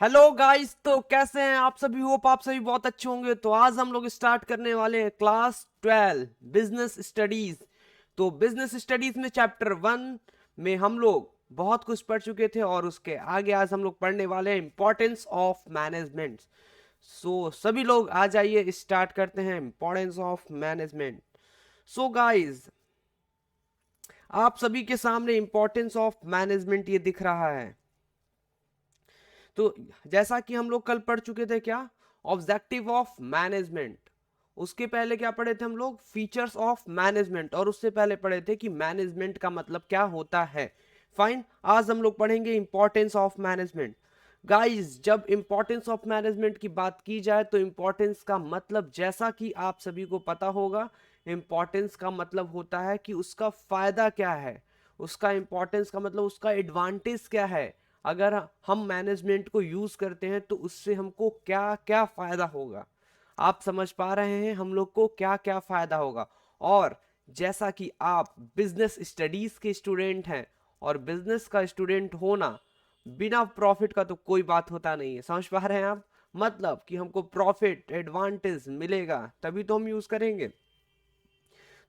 Hello guys, तो कैसे हैं आप सभी। होप आप सभी बहुत अच्छे होंगे। तो आज हम लोग स्टार्ट करने वाले हैं क्लास 12 बिजनेस स्टडीज। तो बिजनेस स्टडीज में चैप्टर 1 में हम लोग बहुत कुछ पढ़ चुके थे और उसके आगे आज हम लोग पढ़ने वाले हैं इंपॉर्टेंस ऑफ मैनेजमेंट। सो सभी लोग आ जाइए, स्टार्ट करते हैं importance of management. So guys, आप सभी के सामने इंपॉर्टेंस ऑफ मैनेजमेंट ये दिख रहा है। तो जैसा कि हम लोग कल पढ़ चुके थे, क्या ऑब्जेक्टिव ऑफ मैनेजमेंट। उसके पहले क्या पढ़े थे हम लोग, फीचर्स ऑफ मैनेजमेंट। और उससे पहले पढ़े थे कि मैनेजमेंट का मतलब क्या होता है। फाइन, आज हम लोग पढ़ेंगे इंपॉर्टेंस ऑफ मैनेजमेंट। गाइस, जब इंपॉर्टेंस ऑफ मैनेजमेंट की बात की जाए तो इंपॉर्टेंस का मतलब, जैसा कि आप सभी को पता होगा, इंपॉर्टेंस का मतलब होता है कि उसका फायदा क्या है। उसका इंपॉर्टेंस का मतलब उसका एडवांटेज क्या है। अगर हम मैनेजमेंट को यूज करते हैं तो उससे हमको क्या क्या फायदा होगा। आप समझ पा रहे हैं हम लोग को क्या क्या फायदा होगा। और जैसा कि आप बिजनेस स्टडीज के स्टूडेंट हैं, और बिजनेस का स्टूडेंट होना बिना प्रॉफिट का तो कोई बात होता नहीं है। समझ पा रहे हैं आप, मतलब कि हमको प्रॉफिट एडवांटेज मिलेगा तभी तो हम यूज करेंगे।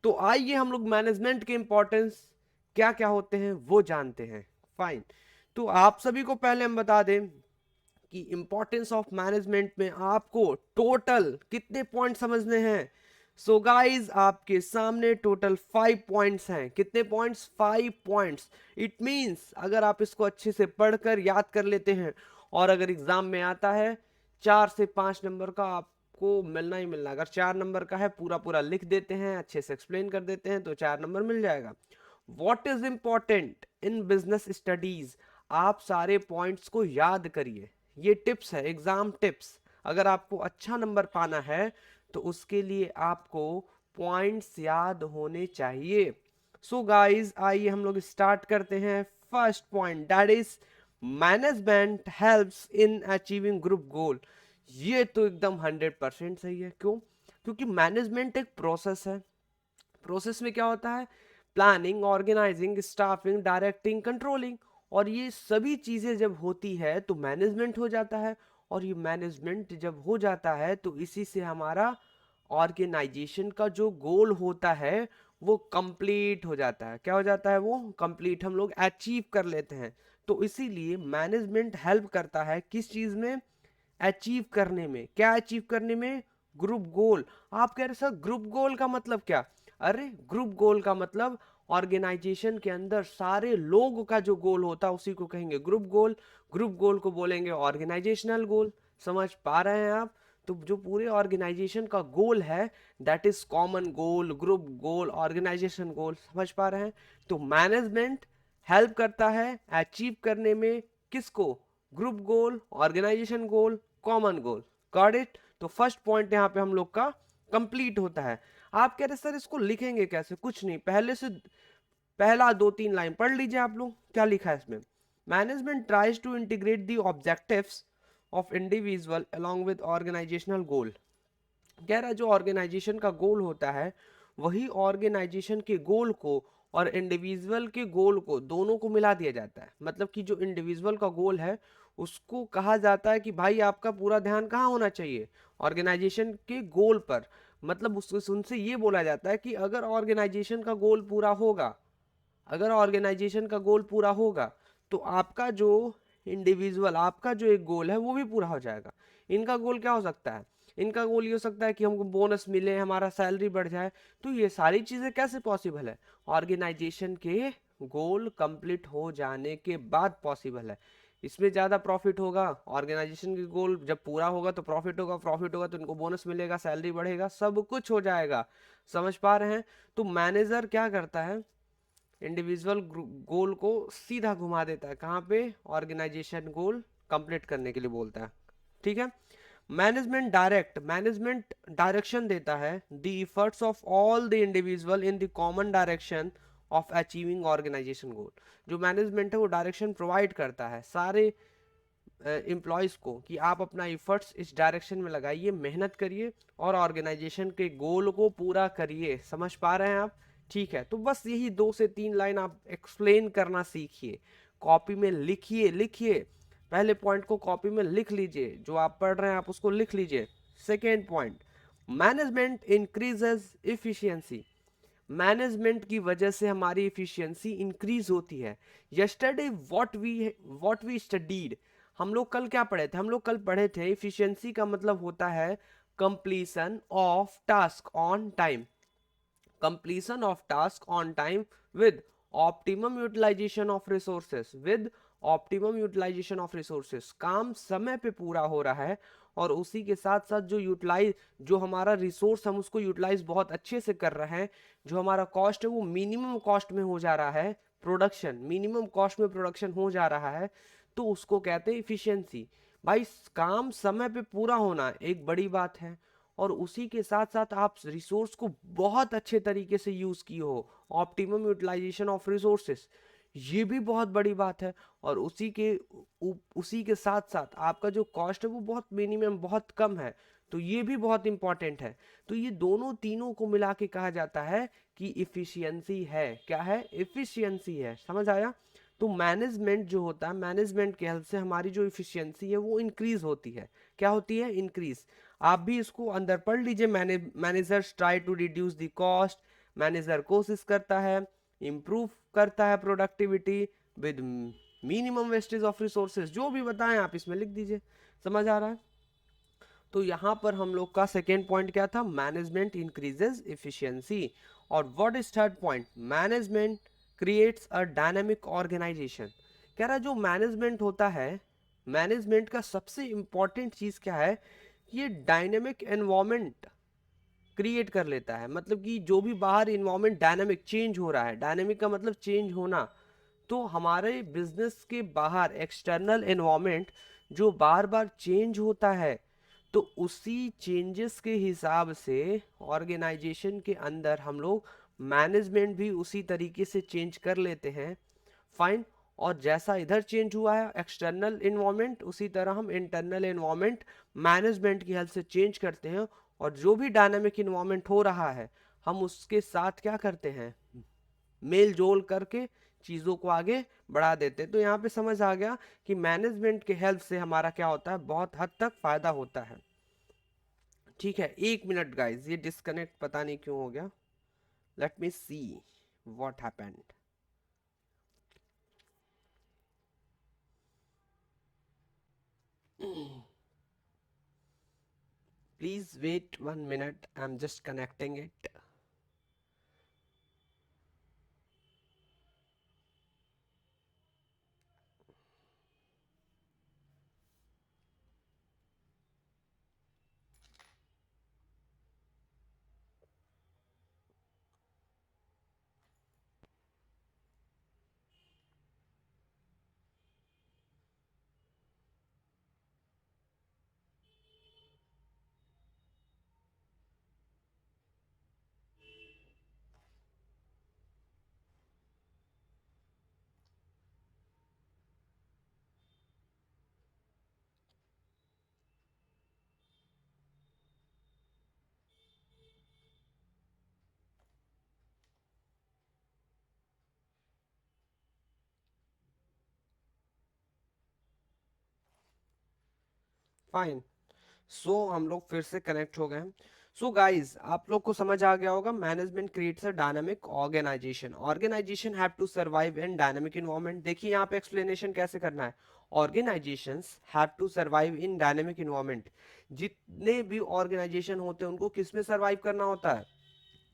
तो आइए हम लोग मैनेजमेंट के इंपॉर्टेंस क्या क्या होते हैं वो जानते हैं। फाइन, तो आप सभी को पहले हम बता दें कि इंपॉर्टेंस ऑफ मैनेजमेंट में आपको टोटल कितने पॉइंट समझने हैं। सो गाइज, आपके सामने टोटल 5 पॉइंट्स हैं। कितने पॉइंट्स? 5 पॉइंट्स। इट मींस अगर आप इसको अच्छे से पढ़कर याद कर लेते हैं और अगर एग्जाम में आता है 4 से 5 नंबर का, आपको मिलना ही मिलना। अगर 4 नंबर का है, पूरा पूरा लिख देते हैं, अच्छे से एक्सप्लेन कर देते हैं तो 4 नंबर मिल जाएगा। What is important in business studies, आप सारे पॉइंट्स को याद करिए। ये टिप्स है, एग्जाम टिप्स। अगर आपको अच्छा नंबर पाना है तो उसके लिए आपको पॉइंट्स याद होने चाहिए। सो गाइस, आइए हम लोग स्टार्ट करते हैं। First point, that is management helps in achieving group गोल। ये तो एकदम 100% सही है। क्यों? क्योंकि मैनेजमेंट एक प्रोसेस है। प्रोसेस में क्या होता है? Planning, organising, staffing, directing, controlling. और ये सभी चीजें जब होती है तो मैनेजमेंट हो जाता है। और ये मैनेजमेंट जब हो जाता है तो इसी से हमारा ऑर्गेनाइजेशन का जो गोल होता है वो कंप्लीट हो जाता है। क्या हो जाता है? वो कंप्लीट, हम लोग अचीव कर लेते हैं। तो इसीलिए मैनेजमेंट हेल्प करता है किस चीज में? अचीव करने में। क्या अचीव करने में? ग्रुप गोल। आप कह रहे सर ग्रुप गोल का मतलब क्या? अरे ग्रुप गोल का मतलब ऑर्गेनाइजेशन के अंदर सारे लोगों का जो गोल होता है उसी को कहेंगे ग्रुप गोल। ग्रुप गोल को बोलेंगे ऑर्गेनाइजेशनल गोल। समझ पा रहे हैं आप? तो जो पूरे ऑर्गेनाइजेशन का गोल है, that is common goal, group goal, organisation goal. समझ पा रहे हैं? तो मैनेजमेंट हेल्प करता है अचीव करने में किसको? Group goal, organisation goal, common goal. Got it? तो फर्स्ट पॉइंट यहां पे हम लोग का कंप्लीट होता है। आप कह रहे सर इसको लिखेंगे कैसे? कुछ नहीं, पहले से पहला 2-3 लाइन पढ़ लीजिए आप लोग। क्या लिखा है इसमें? Management tries to integrate the objectives of individual along with organisational goal. कह रहा है जो ऑर्गेनाइजेशन का गोल होता है वही ऑर्गेनाइजेशन के गोल को और इंडिविजुअल के गोल को दोनों को मिला दिया जाता है। मतलब कि जो इंडिविजुअल का गोल है उसको कहा जाता है कि भाई आपका पूरा ध्यान कहाँ होना चाहिए? ऑर्गेनाइजेशन के गोल पर। मतलब उससे उनसे ये बोला जाता है कि अगर ऑर्गेनाइजेशन का गोल पूरा होगा, अगर ऑर्गेनाइजेशन का गोल पूरा होगा तो आपका जो इंडिविजुअल, आपका जो एक गोल है वो भी पूरा हो जाएगा। इनका गोल क्या हो सकता है? इनका गोल ये हो सकता है कि हमको बोनस मिले, हमारा सैलरी बढ़ जाए। तो ये सारी चीजें कैसे पॉसिबल है? ऑर्गेनाइजेशन के गोल कंप्लीट हो जाने के बाद पॉसिबल है। इसमें ज्यादा प्रॉफिट होगा, ऑर्गेनाइजेशन के गोल जब पूरा होगा तो प्रॉफिट होगा, प्रॉफिट होगा तो इनको बोनस मिलेगा, सैलरी बढ़ेगा, सब कुछ हो जाएगा। समझ पा रहे हैं? तो मैनेजर क्या करता है? इंडिविजुअल गोल को सीधा घुमा देता है कहाँ पे? ऑर्गेनाइजेशन गोल कंप्लीट करने के लिए बोलता है। ठीक है? मैनेजमेंट डायरेक्शन देता है the efforts of all the individual in the common direction of achieving organisation goal. जो मैनेजमेंट है वो डायरेक्शन प्रोवाइड करता है सारे एम्प्लॉयज को कि आप अपना इफर्ट्स इस डायरेक्शन में लगाइए, मेहनत करिए और ऑर्गेनाइजेशन के गोल को पूरा करिए। समझ पा रहे हैं आप? ठीक है, तो बस यही 2 से 3 लाइन आप एक्सप्लेन करना सीखिए, कॉपी में लिखिए लिखिए। पहले पॉइंट को कॉपी में लिख लीजिए, जो आप पढ़ रहे हैं आप उसको लिख लीजिए। Second point, management increases efficiency. Management की वजह से हमारी इफिशियंसी इंक्रीज होती है। यस्टरडे व्हाट वी स्टडीड, हम लोग कल क्या पढ़े थे? हम लोग कल पढ़े थे इफिशियंसी का मतलब होता है completion of task on time, completion of task on time with optimum utilization of resources, with optimum utilization of resources, काम समय पे पूरा हो रहा है और उसी के साथ साथ जो हमारा रिसोर्स हम उसको यूटिलाइज बहुत अच्छे से कर रहे हैं, जो हमारा कॉस्ट है वो मिनिमम कॉस्ट में हो जा रहा है, प्रोडक्शन मिनिमम कॉस्ट में प्रोडक्शन हो जा रहा है, तो उसको कहते हैं इफिशियंसी। भाई काम समय पे पूरा होना एक बड़ी बात है, और उसी के साथ साथ आप रिसोर्स को बहुत अच्छे तरीके से यूज किए हो, ऑप्टिमम यूटिलाइजेशन ऑफ रिसोर्सेस, ये भी बहुत बड़ी बात है। और उसी के साथ साथ आपका जो कॉस्ट है वो बहुत मिनिमम, बहुत कम है, तो ये भी बहुत इंपॉर्टेंट है। तो ये दोनों तीनों को मिला के कहा जाता है कि इफिशियंसी है। क्या है? इफिशियंसी है। समझ आया? तो मैनेजमेंट जो होता है, मैनेजमेंट के हेल्प से हमारी जो इफिशियंसी है वो इंक्रीज होती है। क्या होती है? इंक्रीज। आप भी इसको अंदर पढ़ लीजिए। Managers try to reduce the cost, manager कोशिश करता है इंप्रूव करता है productivity with minimum wastage of resources, जो भी बताएं आप इसमें लिख दीजिए। समझ आ रहा है? तो यहाँ पर हम लोग का सेकेंड पॉइंट क्या था? Management increases efficiency. और what is third point? Management creates a dynamic organisation. कह रहा है जो मैनेजमेंट होता है, मैनेजमेंट का सबसे इंपॉर्टेंट चीज क्या है? ये डायनेमिक एनवायरमेंट क्रिएट कर लेता है। मतलब कि जो भी बाहर इन्वायरमेंट डायनामिक चेंज हो रहा है, डायनामिक का मतलब चेंज होना, तो हमारे बिजनेस के बाहर एक्सटर्नल एनवायरमेंट जो बार बार चेंज होता है, तो उसी चेंजेस के हिसाब से ऑर्गेनाइजेशन के अंदर हम लोग मैनेजमेंट भी उसी तरीके से चेंज कर लेते हैं। फाइन। और जैसा इधर चेंज हुआ है एक्सटर्नल इन्वायरमेंट, उसी तरह हम इंटरनल इन्वायरमेंट मैनेजमेंट की हेल्प से चेंज करते हैं। और जो भी डायनामिक इन्वायरमेंट हो रहा है हम उसके साथ क्या करते हैं? मेल जोल करके चीजों को आगे बढ़ा देते हैं। तो यहाँ पे समझ आ गया कि मैनेजमेंट के हेल्प से हमारा क्या होता है? बहुत हद तक फायदा होता है। ठीक है, 1 मिनट गाइज, ये डिस्कनेक्ट पता नहीं क्यों हो गया। Let me see what happened. Please wait 1 minute. I'm just connecting it. Fine. हम लोग फिर से कनेक्ट हो गए हैं। गाइस, आप लोग को समझ आ गया होगा, management creates a dynamic organisation. Organisation have to survive in dynamic environment. देखिए यहाँ पे एक्सप्लेनेशन कैसे करना है। Organisations have to survive in dynamic environment. जितने भी ऑर्गेनाइजेशन होते हैं उनको किस में सर्वाइव करना होता है?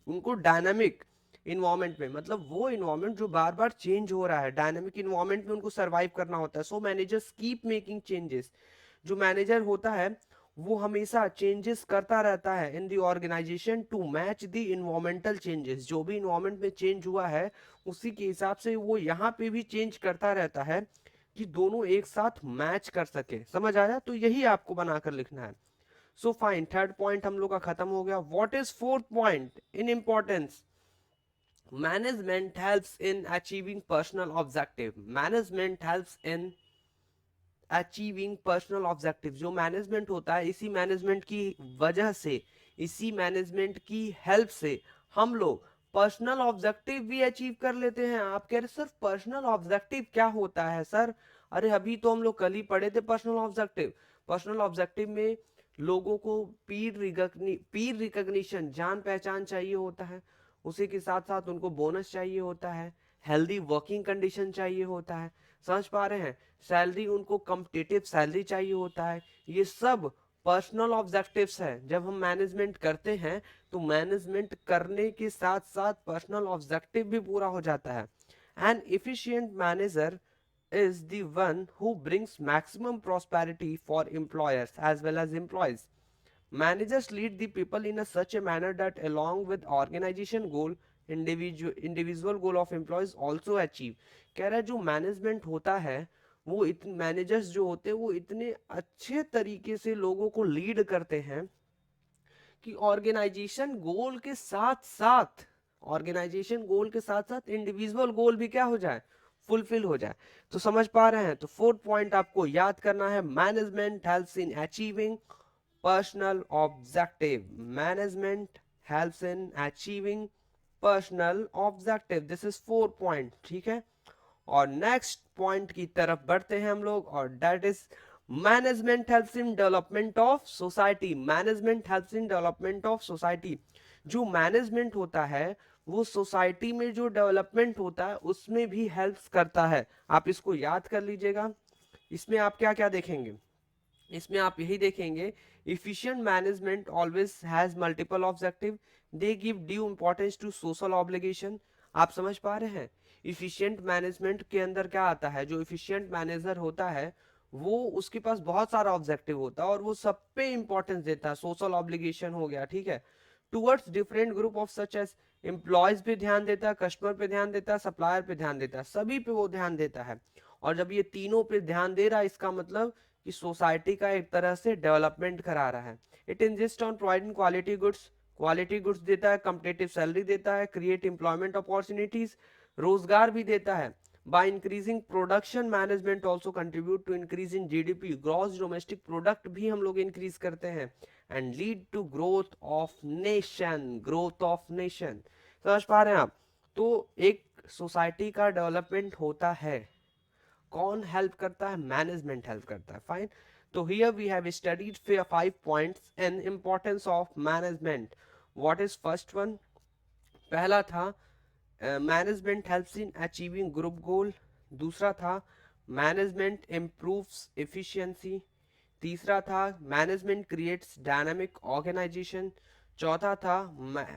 उनको डायनामिक इन्वायरमेंट में, मतलब वो इन्वायरमेंट जो बार बार चेंज हो रहा है, डायनामिक इन्वायरमेंट में उनको सर्वाइव करना होता है। Managers keep making changes. जो मैनेजर होता है वो हमेशा चेंजेस करता रहता है in the organisation to match the environmental changes. जो भी इन्वायरमेंट में चेंज हुआ है उसी के हिसाब से वो यहाँ पे भी चेंज करता रहता है कि दोनों एक साथ मैच कर सके। समझ आया? तो यही आपको बनाकर लिखना है। फाइन, थर्ड पॉइंट हम लोग का खत्म हो गया। What is fourth point in importance? Management helps in achieving personal objective. Management helps in achieving personal objective. जो मैनेजमेंट होता है, इसी मैनेजमेंट की वजह से, इसी मैनेजमेंट की हेल्प से हम लोग पर्सनल ऑब्जेक्टिव भी अचीव कर लेते हैं। आप कह रहे सर पर्सनल ऑब्जेक्टिव क्या होता है? सर अरे अभी तो हम लोग कल ही पढ़े थे पर्सनल ऑब्जेक्टिव। पर्सनल ऑब्जेक्टिव में लोगों को पीर रिकग्निशन, जान पहचान चाहिए होता है, उसी के साथ साथ उनको बोनस चाहिए होता है, हेल्दी वर्किंग कंडीशन चाहिए होता है, समझ पा रहे हैं, सैलरी, उनको कम्पिटिटिव सैलरी चाहिए होता है। ये सब पर्सनल ऑब्जेक्टिव्स है। जब हम मैनेजमेंट करते हैं तो मैनेजमेंट करने के साथ साथ पर्सनल ऑब्जेक्टिव भी पूरा हो जाता है। N efficient manager is the one who brings maximum prosperity for employers as well as employees. Managers lead the people in such a manner that along with organization goal, individual goal of employees also achieve. कह रहा है जो management होता है वो managers जो होते हैं वो इतने अच्छे तरीके से लोगों को लीड करते हैं कि ऑर्गेनाइजेशन गोल के साथ साथ इंडिविजुअल गोल भी क्या हो जाए, फुलफिल हो जाए। तो समझ पा रहे हैं, तो फोर्थ पॉइंट आपको याद करना है, management helps in achieving personal objective. Management helps in achieving personal objective, this is 4 point, ठीक है। और नेक्स्ट पॉइंट की तरफ बढ़ते हैं हम लोग, और that is management helps in development of society. Management helps in development of society. जो मैनेजमेंट होता है वो सोसाइटी में जो डेवलपमेंट होता है उसमें भी हेल्प्स करता है। आप इसको याद कर लीजिएगा। इसमें आप क्या क्या देखेंगे, इसमें आप यही देखेंगे, efficient management always has multiple objective, they give due importance to social obligation। आप समझ पा रहे हैं, efficient management के अंदर क्या आता है, जो efficient मैनेजर होता है वो उसके पास बहुत सारा ऑब्जेक्टिव होता है और वो सब पे इंपॉर्टेंस देता है। सोशल ऑब्लिगेशन हो गया, ठीक है, towards different group of such as employees पे ध्यान देता है, कस्टमर पे ध्यान देता है, सप्लायर पे ध्यान देता है, सभी पे वो ध्यान देता है। और जब ये तीनों पे ध्यान दे रहा है इसका मतलब कि सोसाइटी का एक तरह से डेवलपमेंट करा रहा है। It insist on providing quality goods देता है, कम्पिटेटिव सैलरी देता है, क्रिएट एम्प्लॉयमेंट अपॉर्चुनिटीज, रोजगार भी देता है। By increasing production management also contribute to increase in GDP, gross domestic product भी हम लोग इंक्रीज करते हैं, and lead to growth of nation. समझ पा रहे हैं आप, तो एक सोसाइटी का डेवलपमेंट होता है, कौन हेल्प करता है, मैनेजमेंट हेल्प करता है, फाइन। तो here we have studied 5 points in importance of management. What is first one, पहला था management helps in achieving group goal, दूसरा था मैनेजमेंट इम्प्रूव्स एफिशिएंसी, तीसरा था मैनेजमेंट क्रिएट्स डायनामिक ऑर्गेनाइजेशन, चौथा था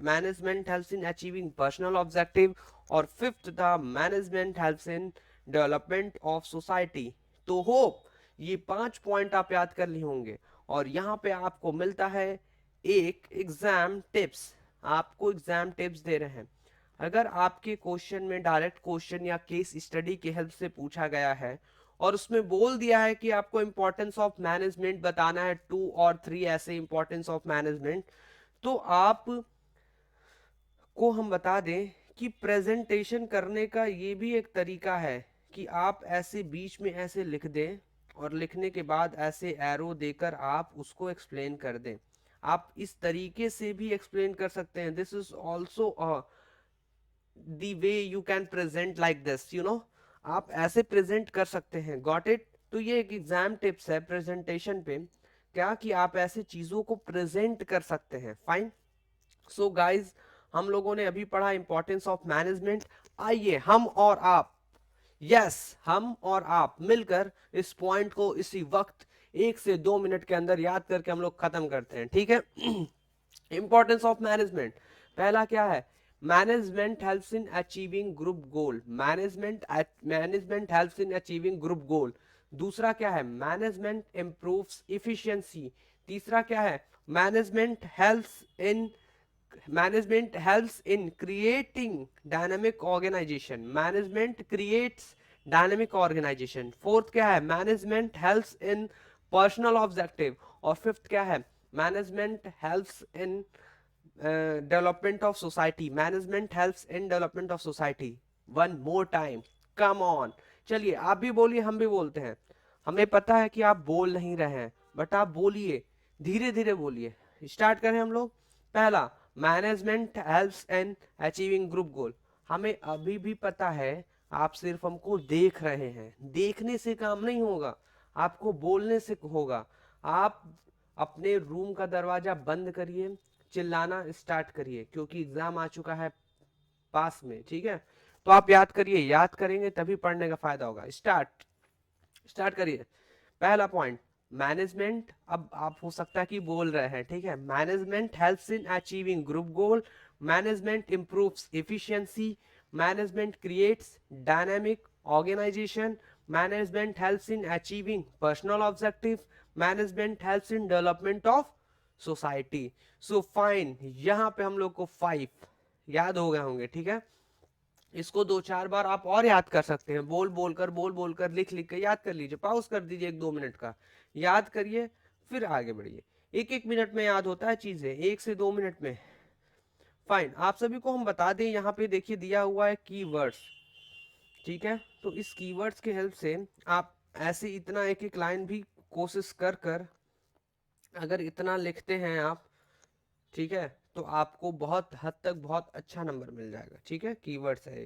management helps in achieving personal objective, और fifth था management helps in development of society. तो होप ये 5 पॉइंट आप याद कर लिए होंगे। और यहाँ पे आपको मिलता है एक एग्जाम टिप्स, आपको एग्जाम टिप्स दे रहे हैं। अगर आपके क्वेश्चन में डायरेक्ट क्वेश्चन या केस स्टडी की हेल्प से पूछा गया है और उसमें बोल दिया है कि आपको इंपॉर्टेंस ऑफ मैनेजमेंट बताना है, 2 और 3 ऐसे इंपॉर्टेंस ऑफ मैनेजमेंट, तो आप को हम बता दें कि प्रेजेंटेशन करने का ये भी एक तरीका है कि आप ऐसे बीच में ऐसे लिख दें और लिखने के बाद ऐसे एरो देकर आप उसको एक्सप्लेन कर दें। आप इस तरीके से भी एक्सप्लेन कर सकते हैं, this is also the way you can present like this, you know, आप ऐसे प्रेजेंट कर सकते हैं, गॉट इट। तो ये एक एग्जाम टिप्स है प्रेजेंटेशन पे, क्या कि आप ऐसे चीजों को प्रेजेंट कर सकते हैं, फाइन। सो गाइज, हम लोगों ने अभी पढ़ा इंपॉर्टेंस ऑफ मैनेजमेंट। आइए हम और आप, यस हम और आप मिलकर इस पॉइंट को इसी वक्त 1 से 2 मिनट के अंदर याद करके हम लोग खत्म करते हैं, ठीक है। इंपॉर्टेंस ऑफ मैनेजमेंट, पहला क्या है, management helps in achieving group goal, management helps in achieving group goal. दूसरा क्या है, मैनेजमेंट इंप्रूव्स इफिशिएंसी। तीसरा क्या है, मैनेजमेंट हेल्प्स इन creating dynamic organization, management creates dynamic organization। Fourth क्या है, मैनेजमेंट हेल्प्स इन पर्सनल ऑब्जेक्टिव। और फिफ्थ क्या है, management helps in development of society, management helps in development of society. One more time, come on, चलिए आप भी बोलिए, हम भी बोलते हैं। हमें पता है कि आप बोल नहीं रहे हैं, बट आप बोलिए, धीरे धीरे बोलिए। स्टार्ट करें हम लोग। पहला, management helps in achieving group गोल। हमें अभी भी पता है, आप सिर्फ हमको देख रहे हैं। देखने से काम नहीं होगा, आपको बोलने से होगा। आप अपने रूम का दरवाजा बंद करिए, चिल्लाना स्टार्ट करिए, क्योंकि एग्जाम आ चुका है पास में, ठीक है। तो आप याद करिए, याद करेंगे तभी पढ़ने का फायदा होगा। स्टार्ट स्टार्ट करिए। पहला पॉइंट, मैनेजमेंट। अब आप हो सकता है कि बोल रहे हैं, ठीक है। Management helps in achieving group goal, management improves efficiency, management creates dynamic organisation, management helps in achieving personal objective, management helps in development of society. So fine, यहां पे हम लोग को 5 याद हो गए होंगे, ठीक है। इसको 2-4 बार आप और याद कर सकते हैं, बोल बोलकर लिख लिख के याद कर लीजिए। पॉज कर दीजिए 1-2 मिनट का, याद करिए, फिर आगे बढ़िए। 1-1 मिनट में याद होता है चीजें, 1 से 2 मिनट में। फाइन, आप सभी को हम बता दें, यहाँ पे देखिए दिया हुआ है कीवर्ड्स, ठीक है। तो इस कीवर्ड्स के हेल्प से आप ऐसे इतना एक एक लाइन भी कोशिश कर कर अगर इतना लिखते हैं आप, ठीक है, तो आपको बहुत हद तक बहुत अच्छा नंबर मिल जाएगा, ठीक है। कीवर्ड्स है।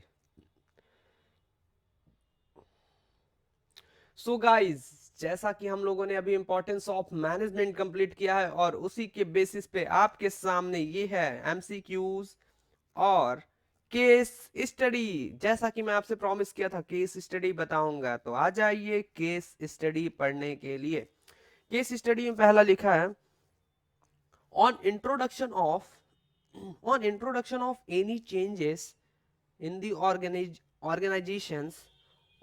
सो गाइस, जैसा कि हम लोगों ने अभी इंपॉर्टेंस ऑफ मैनेजमेंट कंप्लीट किया है, और उसी के बेसिस पे आपके सामने ये है एमसीक्यूज और केस स्टडी। जैसा कि मैं आपसे प्रॉमिस किया था केस स्टडी बताऊंगा, तो आ जाइए केस स्टडी पढ़ने के लिए। केस स्टडी में पहला लिखा है, on introduction of any changes in the organizations,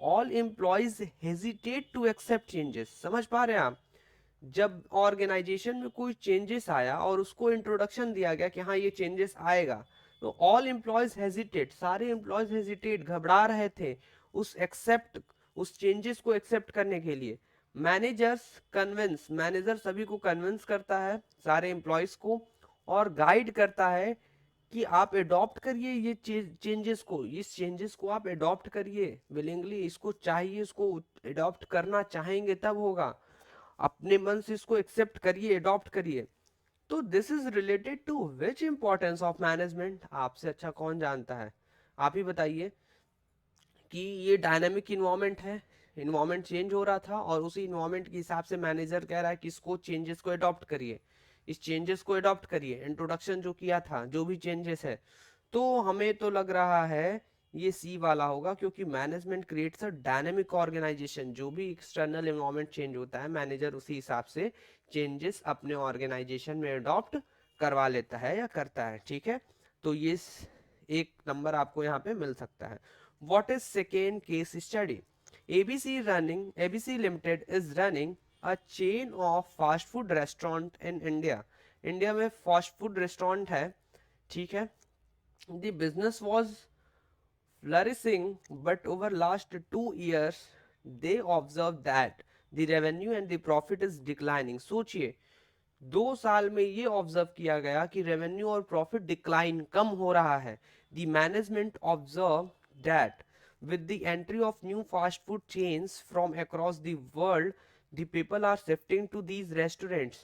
all employees hesitate to accept changes। समझ पा रहे हैं आप? जब ऑर्गेनाइजेशन में कोई चेंजेस आया और उसको इंट्रोडक्शन दिया गया कि हाँ ये चेंजेस आएगा, तो ऑल एम्प्लॉयज हेजिटेट, सारे एम्प्लॉयज हेजिटेट, घबरा रहे थे उस चेंजेस को एक्सेप्ट करने के लिए। मैनेजर्स कन्विंस, मैनेजर सभी को कन्विंस करता है, सारे एम्प्लॉयज को, और गाइड करता है कि आप अडॉप्ट करिए ये चेंजेस को, इस चेंजेस को आप अडॉप्ट करिए विलिंगली, इसको चाहिए, इसको अडॉप्ट करना चाहेंगे तब होगा, अपने मन से इसको एक्सेप्ट करिए, अडॉप्ट करिए। तो this is related to which importance of management, आपसे अच्छा कौन जानता है, आप ही बताइए। कि ये डायनेमिक इन्वायरमेंट है, इन्वायरमेंट चेंज हो रहा था, और उसी इन्वायरमेंट के हिसाब से मैनेजर कह रहा है कि इसको चेंजेस को अडॉप्ट करिए, इस चेंजेस को अडॉप्ट करिए, इंट्रोडक्शन जो किया था, जो भी चेंजेस है। तो हमें तो लग रहा है ये सी वाला होगा, क्योंकि management creates a dynamic organisation. जो भी एक्सटर्नल एनवायरनमेंट चेंज होता है, मैनेजर उसी हिसाब से चेंजेस अपने ऑर्गेनाइजेशन में अडॉप्ट करवा लेता है या करता है, ठीक है। तो ये एक नंबर आपको यहाँ पे मिल सकता है। What is second case study? ABC Limited is running a chain of fast food restaurant in India. India में फास्ट फूड रेस्टोरेंट है, ठीक है। The business was flourishing, but over last 2 years they observed that the revenue and the profit is declining। सोचिए, 2 साल में ये observe किया गया कि रेवेन्यू और प्रॉफिट डिक्लाइन, कम हो रहा है। The management observe that with the entry of new fast food chains from across the world, the people are shifting to these restaurants।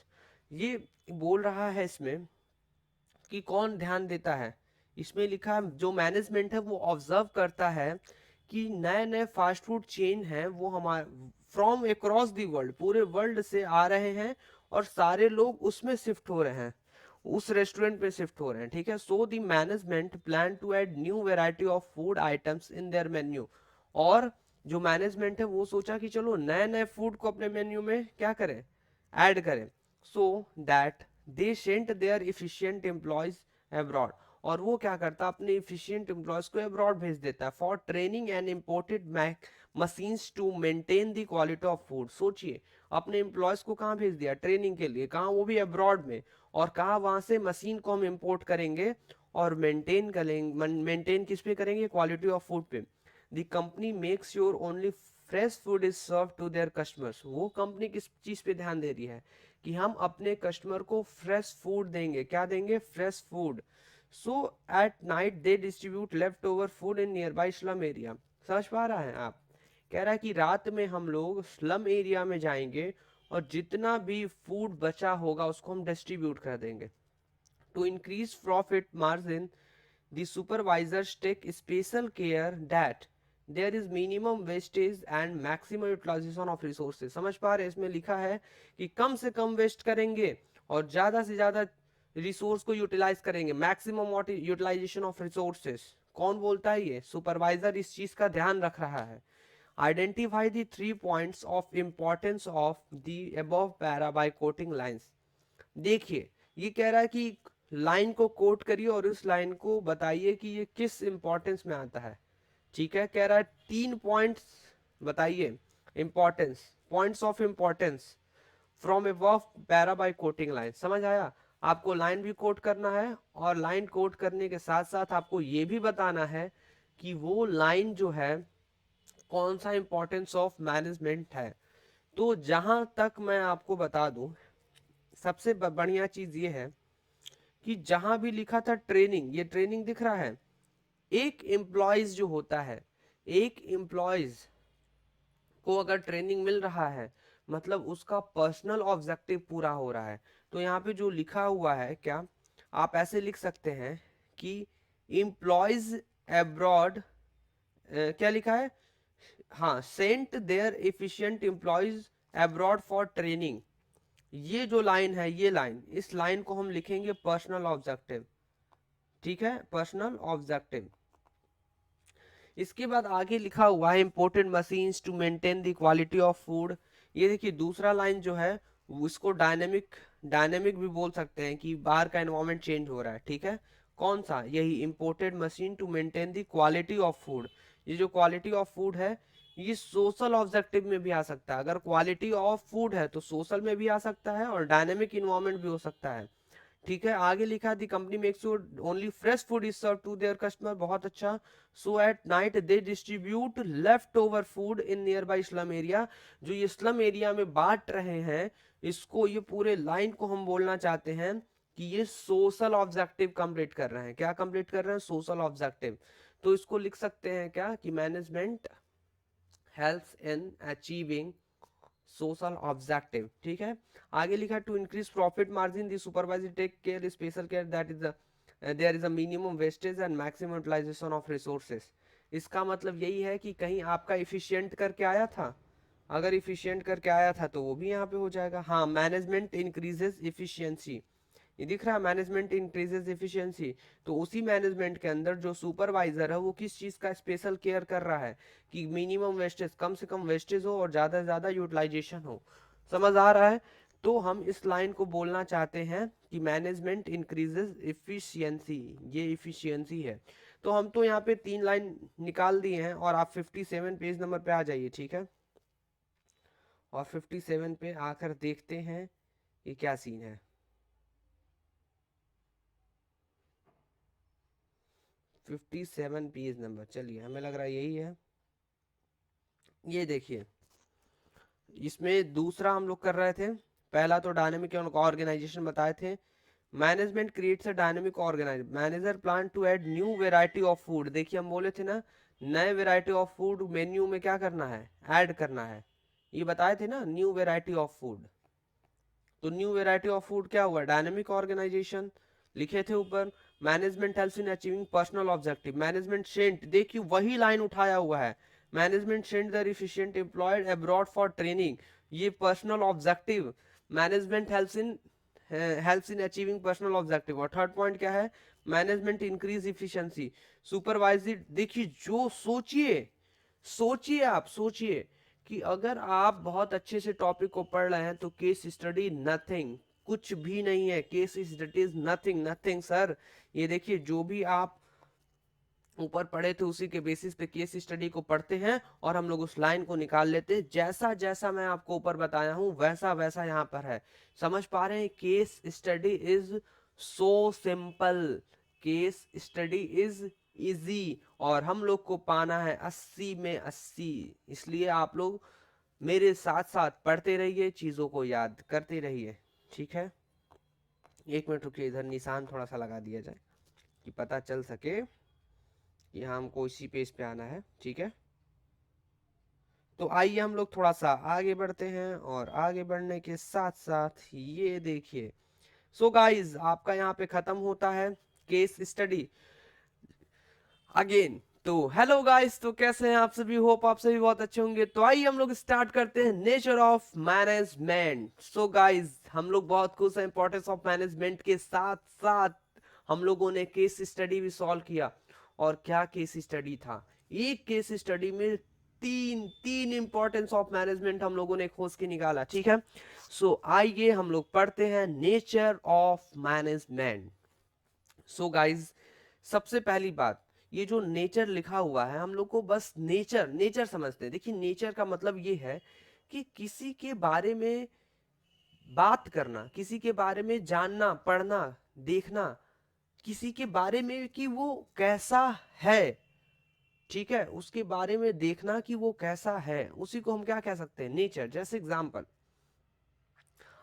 ये बोल रहा है इसमें कि कौन ध्यान देता है, इसमें लिखा है जो मैनेजमेंट है वो ऑब्जर्व करता है कि नए नए फास्ट फूड चेन हैं वो हमारे फ्रॉम अक्रॉस द वर्ल्ड, पूरे वर्ल्ड से आ रहे हैं, और सारे लोग उसमें शिफ्ट हो रहे हैं, उस रेस्टोरेंट पे शिफ्ट हो रहे हैं, ठीक है। So the management plan to add new variety of food items in their menu. और जो मैनेजमेंट है वो सोचा कि चलो नए नए फूड को अपने मेन्यू में क्या करें, ऐड करें। So that they sent their efficient employees abroad. और वो क्या करता, अपने इफिशिएंट एम्प्लॉयज को अब्रॉड भेज देता है for training and imported machines to maintain the quality of food. सोचिए, अपने एम्प्लॉयज को कहाँ भेज दिया, ट्रेनिंग के लिए, कहाँ, वो भी अब्रॉड में, और कहा वहां से मशीन को हम इम्पोर्ट करेंगे और मेंटेन करेंगे, मेंटेन किस पे करेंगे, क्वालिटी ऑफ फूड पे। The company make sure only fresh food is serve to their customers. वो कंपनी किस चीज पे ध्यान दे रही है कि हम अपने कस्टमर को फ्रेश फूड देंगे, क्या देंगे, fresh food. So at night they distribute left over food in nearby slum area. समझ पा रहा है आप, कह रहा है कि रात में हम लोग स्लम एरिया में जाएंगे और जितना भी फूड बचा होगा उसको हम डिस्ट्रीब्यूट कर देंगे। To increase profit margin the supervisors take special care that there is minimum wastage and maximum utilisation of resources. समझ पा रहे हैं, इसमें लिखा है कि कम से कम वेस्ट करेंगे और ज्यादा से ज्यादा रिसोर्स को यूटिलाइज करेंगे, मैक्सिमम यूटिलाइजेशन ऑफ रिसोर्सेज। कौन बोलता है ये? सुपरवाइजर इस चीज का ध्यान रख रहा है। Identify the 3 points of importance of the above para by quoting lines. देखिए ये कह रहा है कि लाइन को कोट करिए और उस लाइन को बताइए कि ये किस इंपॉर्टेंस में आता है। ठीक है, कह रहा है 3 पॉइंट्स बताइए, importance, points of importance from above para by quoting line. समझ आया? आपको लाइन भी कोट करना है और लाइन कोट करने के साथ साथ आपको ये भी बताना है कि वो लाइन जो है कौन सा इंपॉर्टेंस ऑफ मैनेजमेंट है। तो जहां तक मैं आपको बता दूं, सबसे बढ़िया चीज ये है कि जहां भी लिखा था ट्रेनिंग, ये ट्रेनिंग दिख रहा है, एक एम्प्लॉयज जो होता है, एक एम्प्लॉयज को अगर ट्रेनिंग मिल रहा है मतलब उसका पर्सनल ऑब्जेक्टिव पूरा हो रहा है। तो यहाँ पे जो लिखा हुआ है, क्या आप ऐसे लिख सकते हैं कि एम्प्लॉयज एब्रॉड, क्या लिखा है, हाँ, sent their efficient employees abroad for training. ये जो लाइन है, ये लाइन, इस लाइन को हम लिखेंगे पर्सनल ऑब्जेक्टिव। ठीक है, पर्सनल ऑब्जेक्टिव। इसके बाद आगे लिखा हुआ है important machines to maintain the quality of food. ये देखिए दूसरा लाइन जो है उसको डायनेमिक, डायनेमिक भी बोल सकते हैं कि बाहर का एनवायरनमेंट चेंज हो रहा है। ठीक है, कौन सा? यही imported machine to maintain the quality of food. ये जो क्वालिटी ऑफ फूड है ये सोशल ऑब्जेक्टिव में भी आ सकता है। अगर क्वालिटी ऑफ फूड है तो सोशल में भी आ सकता है और डायनेमिक इन्वायरमेंट भी हो सकता है। ठीक है, आगे लिखा the company make sure only fresh food is serve to their customer. बहुत अच्छा। So at night they distribute left over food in nearby slum area. जो ये स्लम एरिया में बांट रहे हैं इसको, ये पूरे लाइन को हम बोलना चाहते हैं कि ये सोशल ऑब्जेक्टिव कंप्लीट कर रहे हैं। क्या कंप्लीट कर रहे हैं? Social objective. तो इसको लिख सकते हैं क्या कि management helps in achieving social objective. ठीक है, आगे लिखा to increase profit margin the supervisor take care special care that is there is a minimum wastage and maximum utilisation of resources. इसका मतलब यही है कि कहीं आपका इफिशियंट करके आया था, अगर इफिशियंट करके आया था तो वो भी यहाँ पे हो जाएगा। हाँ, मैनेजमेंट इंक्रीजेस इफिशियंसी, ये दिख रहा है, मैनेजमेंट इंक्रीजेस एफिशिएंसी। तो उसी मैनेजमेंट के अंदर जो सुपरवाइजर है वो किस चीज का स्पेशल केयर कर रहा है कि मिनिमम वेस्टेज, कम से कम वेस्टेज हो और ज्यादा से ज्यादा यूटिलाइजेशन हो। समझ आ रहा है? तो हम इस लाइन को बोलना चाहते हैं कि मैनेजमेंट इंक्रीजेस इफिशियंसी, ये इफिशियंसी है। तो हम तो यहाँ पे 3 लाइन निकाल दिए हैं और आप 57 पेज नंबर पे आ जाइए। ठीक है, और 57 पे आकर देखते हैं ये क्या सीन है। 57 पेज नंबर, चलिए हमें लग रहा है यही है। ये देखिए, इसमें दूसरा हम लोग कर रहे थे, पहला तो डायनेमिक ऑर्गेनाइजेशन बताए थे। Management creates a dynamic organise manager plan to add new variety of food. देखिए हम बोले थे ना, नए वेराइटी ऑफ फूड मेन्यू में क्या करना है? ऐड करना है। ये बताए थे ना, न्यू वेराइटी ऑफ फूड। तो न्यू वेराइटी ऑफ फूड क्या हुआ? डायनेमिक ऑर्गेनाइजेशन लिखे थे ऊपर। Management helps in achieving personal objective. Management sent, देखिए वही लाइन उठाया हुआ है, management sent their efficient employed abroad for training. ये personal objective, management helps in achieving personal objective. और थर्ड पॉइंट क्या है? Management increase efficiency. सुपरवाइजर, देखिए जो सोचिए, सोचिए आप सोचिए कि अगर आप बहुत अच्छे से टॉपिक को पढ़ रहे हैं तो केस स्टडी नथिंग, कुछ भी नहीं है। Case study is nothing, nothing sir. ये देखिए जो भी आप ऊपर पढ़े थे उसी के बेसिस पे केस स्टडी को पढ़ते हैं और हम लोग उस लाइन को निकाल लेते हैं। जैसा जैसा मैं आपको ऊपर बताया हूं वैसा वैसा यहाँ पर है। समझ पा रहे हैं? Case study is so simple, case study is easy, और हम लोग को पाना है 80 में 80। इसलिए आप लोग मेरे साथ साथ पढ़ते रहिए, चीजों को याद करते रहिए। ठीक है, एक मिनट रुकिए, इधर निशान थोड़ा सा लगा दिया जाए कि पता चल सके कि हाँ हमको इसी पेज पे आना है। ठीक है, तो आइए हम लोग थोड़ा सा आगे बढ़ते हैं और आगे बढ़ने के साथ साथ ये देखिए, सो गाइस आपका यहाँ पे खत्म होता है केस स्टडी। अगेन तो हेलो गाइस, तो कैसे हैं आप सभी? होप आप सभी बहुत अच्छे होंगे। तो आइए हम लोग स्टार्ट करते हैं nature of management. So guys, हम लोग बहुत खुश हैं इंपॉर्टेंस ऑफ मैनेजमेंट के साथ साथ हम लोगों ने केस स्टडी भी सॉल्व किया। और क्या केस स्टडी था! एक केस स्टडी में तीन तीन इंपॉर्टेंस ऑफ मैनेजमेंट हम लोगों ने खोज के निकाला। ठीक है, सो आइए हम लोग पढ़ते हैं nature of management. So guys, सबसे पहली बात, ये जो नेचर लिखा हुआ है हम लोग को बस नेचर नेचर समझते हैं। देखिए, नेचर का मतलब ये है कि किसी के बारे में बात करना, किसी के बारे में जानना, पढ़ना, देखना, किसी के बारे में कि वो कैसा है। ठीक है, उसके बारे में देखना कि वो कैसा है, उसी को हम क्या कह सकते हैं? नेचर। जैसे एग्जाम्पल,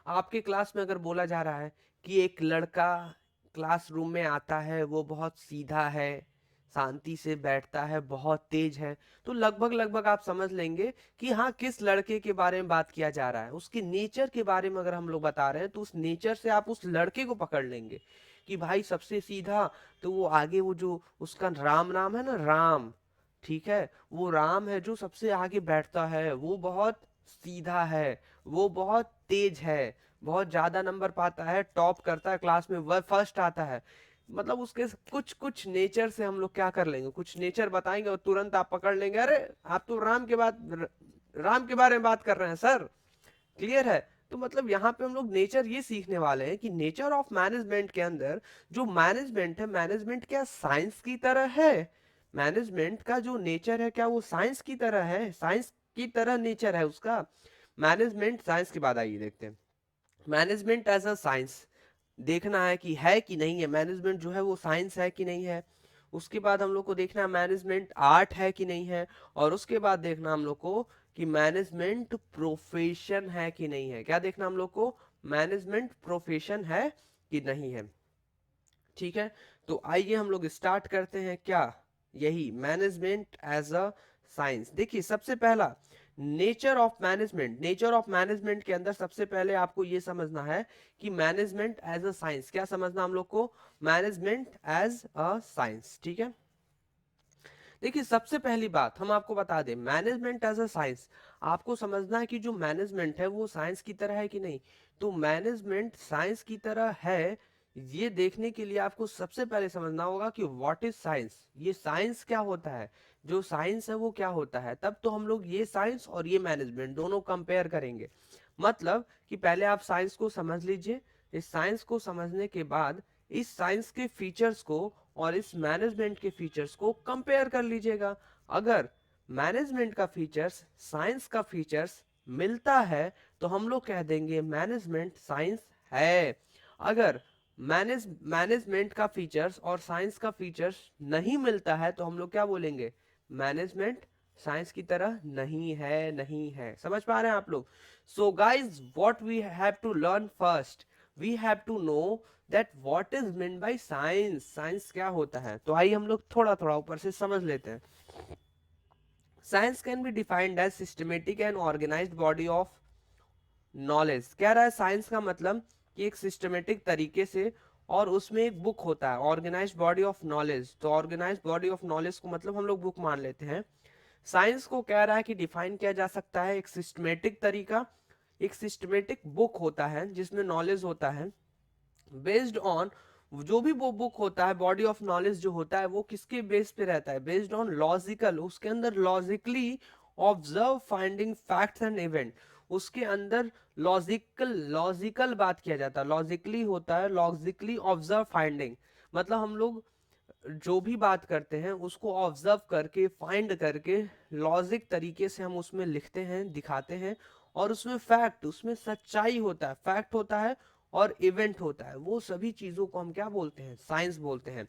आपके क्लास में अगर बोला जा रहा है कि एक लड़का क्लासरूम में आता है, वो बहुत सीधा है, शांति से बैठता है, बहुत तेज है, तो लगभग लगभग आप समझ लेंगे कि हाँ, किस लड़के के बारे में बात किया जा रहा है। उसके नेचर के बारे में अगर हम लोग बता रहे हैं तो उस नेचर से आप उस लड़के को पकड़ लेंगे कि भाई सबसे सीधा। तो वो आगे वो जो उसका राम नाम है ना, राम, ठीक है, वो राम है जो सबसे आगे बैठता है, वो बहुत सीधा है, वो बहुत तेज है, बहुत ज्यादा नंबर पाता है, टॉप करता है क्लास में, वह फर्स्ट आता है। मतलब उसके कुछ कुछ नेचर से हम लोग क्या कर लेंगे, कुछ नेचर बताएंगे और तुरंत आप पकड़ लेंगे, अरे आप तो राम के बारे में बात कर रहे हैं सर। क्लियर है? तो मतलब यहाँ पे हम लोग नेचर ये सीखने वाले हैं कि नेचर ऑफ मैनेजमेंट के अंदर जो मैनेजमेंट है, मैनेजमेंट क्या साइंस की तरह है? मैनेजमेंट का जो नेचर है क्या वो साइंस की तरह है? साइंस की तरह नेचर है उसका। मैनेजमेंट साइंस के बाद आइए देखते हैं मैनेजमेंट एज अ साइंस। देखना है कि नहीं है, मैनेजमेंट जो है वो साइंस है कि नहीं है। उसके बाद हम लोग को देखना है मैनेजमेंट आर्ट है कि नहीं है। और उसके बाद देखना हम लोग को कि मैनेजमेंट प्रोफेशन है कि नहीं है। क्या देखना हम लोग को? मैनेजमेंट प्रोफेशन है कि नहीं है। ठीक है, तो आइए हम लोग स्टार्ट करते हैं क्या, यही मैनेजमेंट एज अ साइंस। देखिए, सबसे पहला nature of management. Nature of management के अंदर सबसे पहले आपको ये समझना है कि मैनेजमेंट एज अ साइंस। क्या समझना हम लोग को? Management as a science. ठीक है, देखिए सबसे पहली बात हम आपको बता दें, मैनेजमेंट एज अ साइंस आपको समझना है कि जो मैनेजमेंट है वो साइंस की तरह है कि नहीं। तो मैनेजमेंट साइंस की तरह है, ये देखने के लिए आपको सबसे पहले समझना होगा कि व्हाट इज साइंस। ये साइंस क्या होता है, जो साइंस है वो क्या होता है। तब तो हम लोग ये साइंस और ये मैनेजमेंट दोनों कंपेयर करेंगे। मतलब कि पहले आप साइंस को समझ लीजिए, इस साइंस को समझने के बाद इस साइंस के फीचर्स को और इस मैनेजमेंट के फीचर्स को कंपेयर कर लीजिएगा। अगर मैनेजमेंट का फीचर्स साइंस का फीचर्स मिलता है तो हम लोग कह देंगे मैनेजमेंट साइंस है। अगर मैनेजमेंट का फीचर्स और साइंस का फीचर्स नहीं मिलता है तो हम लोग क्या बोलेंगे? मैनेजमेंट साइंस की तरह नहीं है, नहीं है। समझ पा रहे हैं आप लोग? So guys, what we have to learn first, we have to know that what is mean by science. Science क्या होता है? तो आइए हम लोग थोड़ा थोड़ा ऊपर से समझ लेते हैं। Science can be defined as systematic and organised body of knowledge. कह रहा है साइंस का मतलब कि एक सिस्टमेटिक तरीके से और उसमें एक बुक होता है, ऑर्गेनाइज्ड बॉडी ऑफ नॉलेज। तो ऑर्गेनाइज्ड बॉडी ऑफ नॉलेज को मतलब हम लोग बुक मान लेते हैं। साइंस को कह रहा है कि डिफाइन किया जा सकता है एक सिस्टमेटिक तरीका, एक सिस्टमेटिक बुक होता है जिसमें नॉलेज होता है बेस्ड ऑन, जो भी वो बुक होता है, बॉडी ऑफ नॉलेज जो होता है वो किसके बेस पे रहता है? बेस्ड ऑन लॉजिकल, उसके अंदर logically observe finding facts and event. उसके अंदर लॉजिकल लॉजिकल बात किया जाता है, लॉजिकली होता है, लॉजिकली ऑब्जर्व फाइंडिंग। मतलब हम लोग जो भी बात करते हैं उसको ऑब्जर्व करके, फाइंड करके, लॉजिक तरीके से हम उसमें लिखते हैं, दिखाते हैं। और उसमें फैक्ट, उसमें सच्चाई होता है, फैक्ट होता है और इवेंट होता है। वो सभी चीजों को हम क्या बोलते हैं? साइंस बोलते हैं।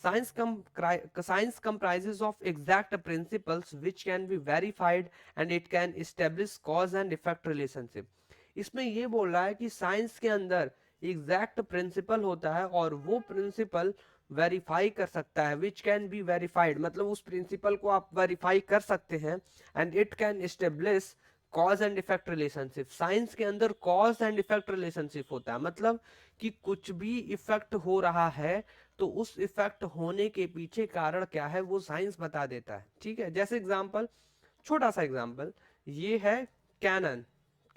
Science comprises of exact principles which can be verified and it can establish cause and effect relationship। इसमें ये बोल रहा है कि साइंस के अंदर एग्जैक्ट प्रिंसिपल होता है और वो प्रिंसिपल वेरीफाई कर सकता है, विच कैन बी वेरीफाइड, मतलब उस प्रिंसिपल को आप वेरीफाई कर सकते हैं। And it can establish cause and effect relationship, science के अंदर कॉज एंड इफेक्ट रिलेशनशिप होता है, मतलब कि कुछ भी इफेक्ट हो रहा है तो उस इफेक्ट होने के पीछे कारण क्या है वो साइंस बता देता है, ठीक है। जैसे एग्जांपल, छोटा सा एग्जांपल, ये है कैनन,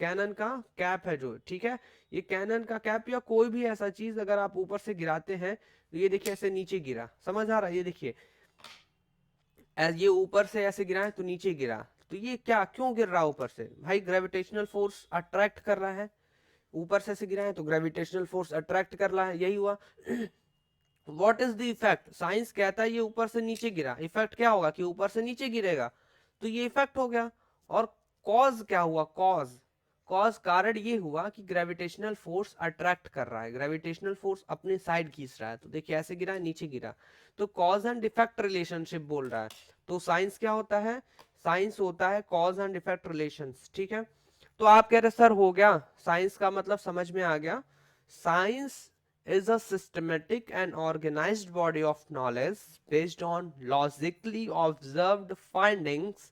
कैनन का कैप है जो, ठीक है, ये कैनन का कैप या कोई भी ऐसा चीज अगर आप ऊपर से गिराते हैं तो ये देखिए ऐसे नीचे गिरा, समझ आ रहा है, ये देखिए ये ऊपर से ऐसे गिरा है तो नीचे गिरा, तो ये क्या क्यों गिर रहा है ऊपर से, भाई ग्रेविटेशनल फोर्स अट्रैक्ट कर रहा है, ऊपर से ऐसे गिरा है तो ग्रेविटेशनल फोर्स अट्रैक्ट कर रहा है, यही हुआ। What is the effect, science कहता है ये ऊपर से नीचे गिरा, इफेक्ट क्या होगा कि ऊपर से नीचे गिरेगा, तो ये इफेक्ट हो गया। और कॉज क्या हुआ, कॉज, कॉज कारण ये हुआ कि ग्रेविटेशनल फोर्स अट्रैक्ट कर रहा है, ग्रेविटेशनल फोर्स अपने साइड खींच रहा है, तो देखिए ऐसे गिरा नीचे गिरा, तो कॉज एंड इफेक्ट रिलेशनशिप बोल रहा है। तो साइंस क्या होता है, साइंस होता है कॉज एंड इफेक्ट रिलेशंस, ठीक है। तो आप कह रहे सर हो गया, साइंस का मतलब समझ में आ गया, science is a systematic and organized body of knowledge based on logically observed findings,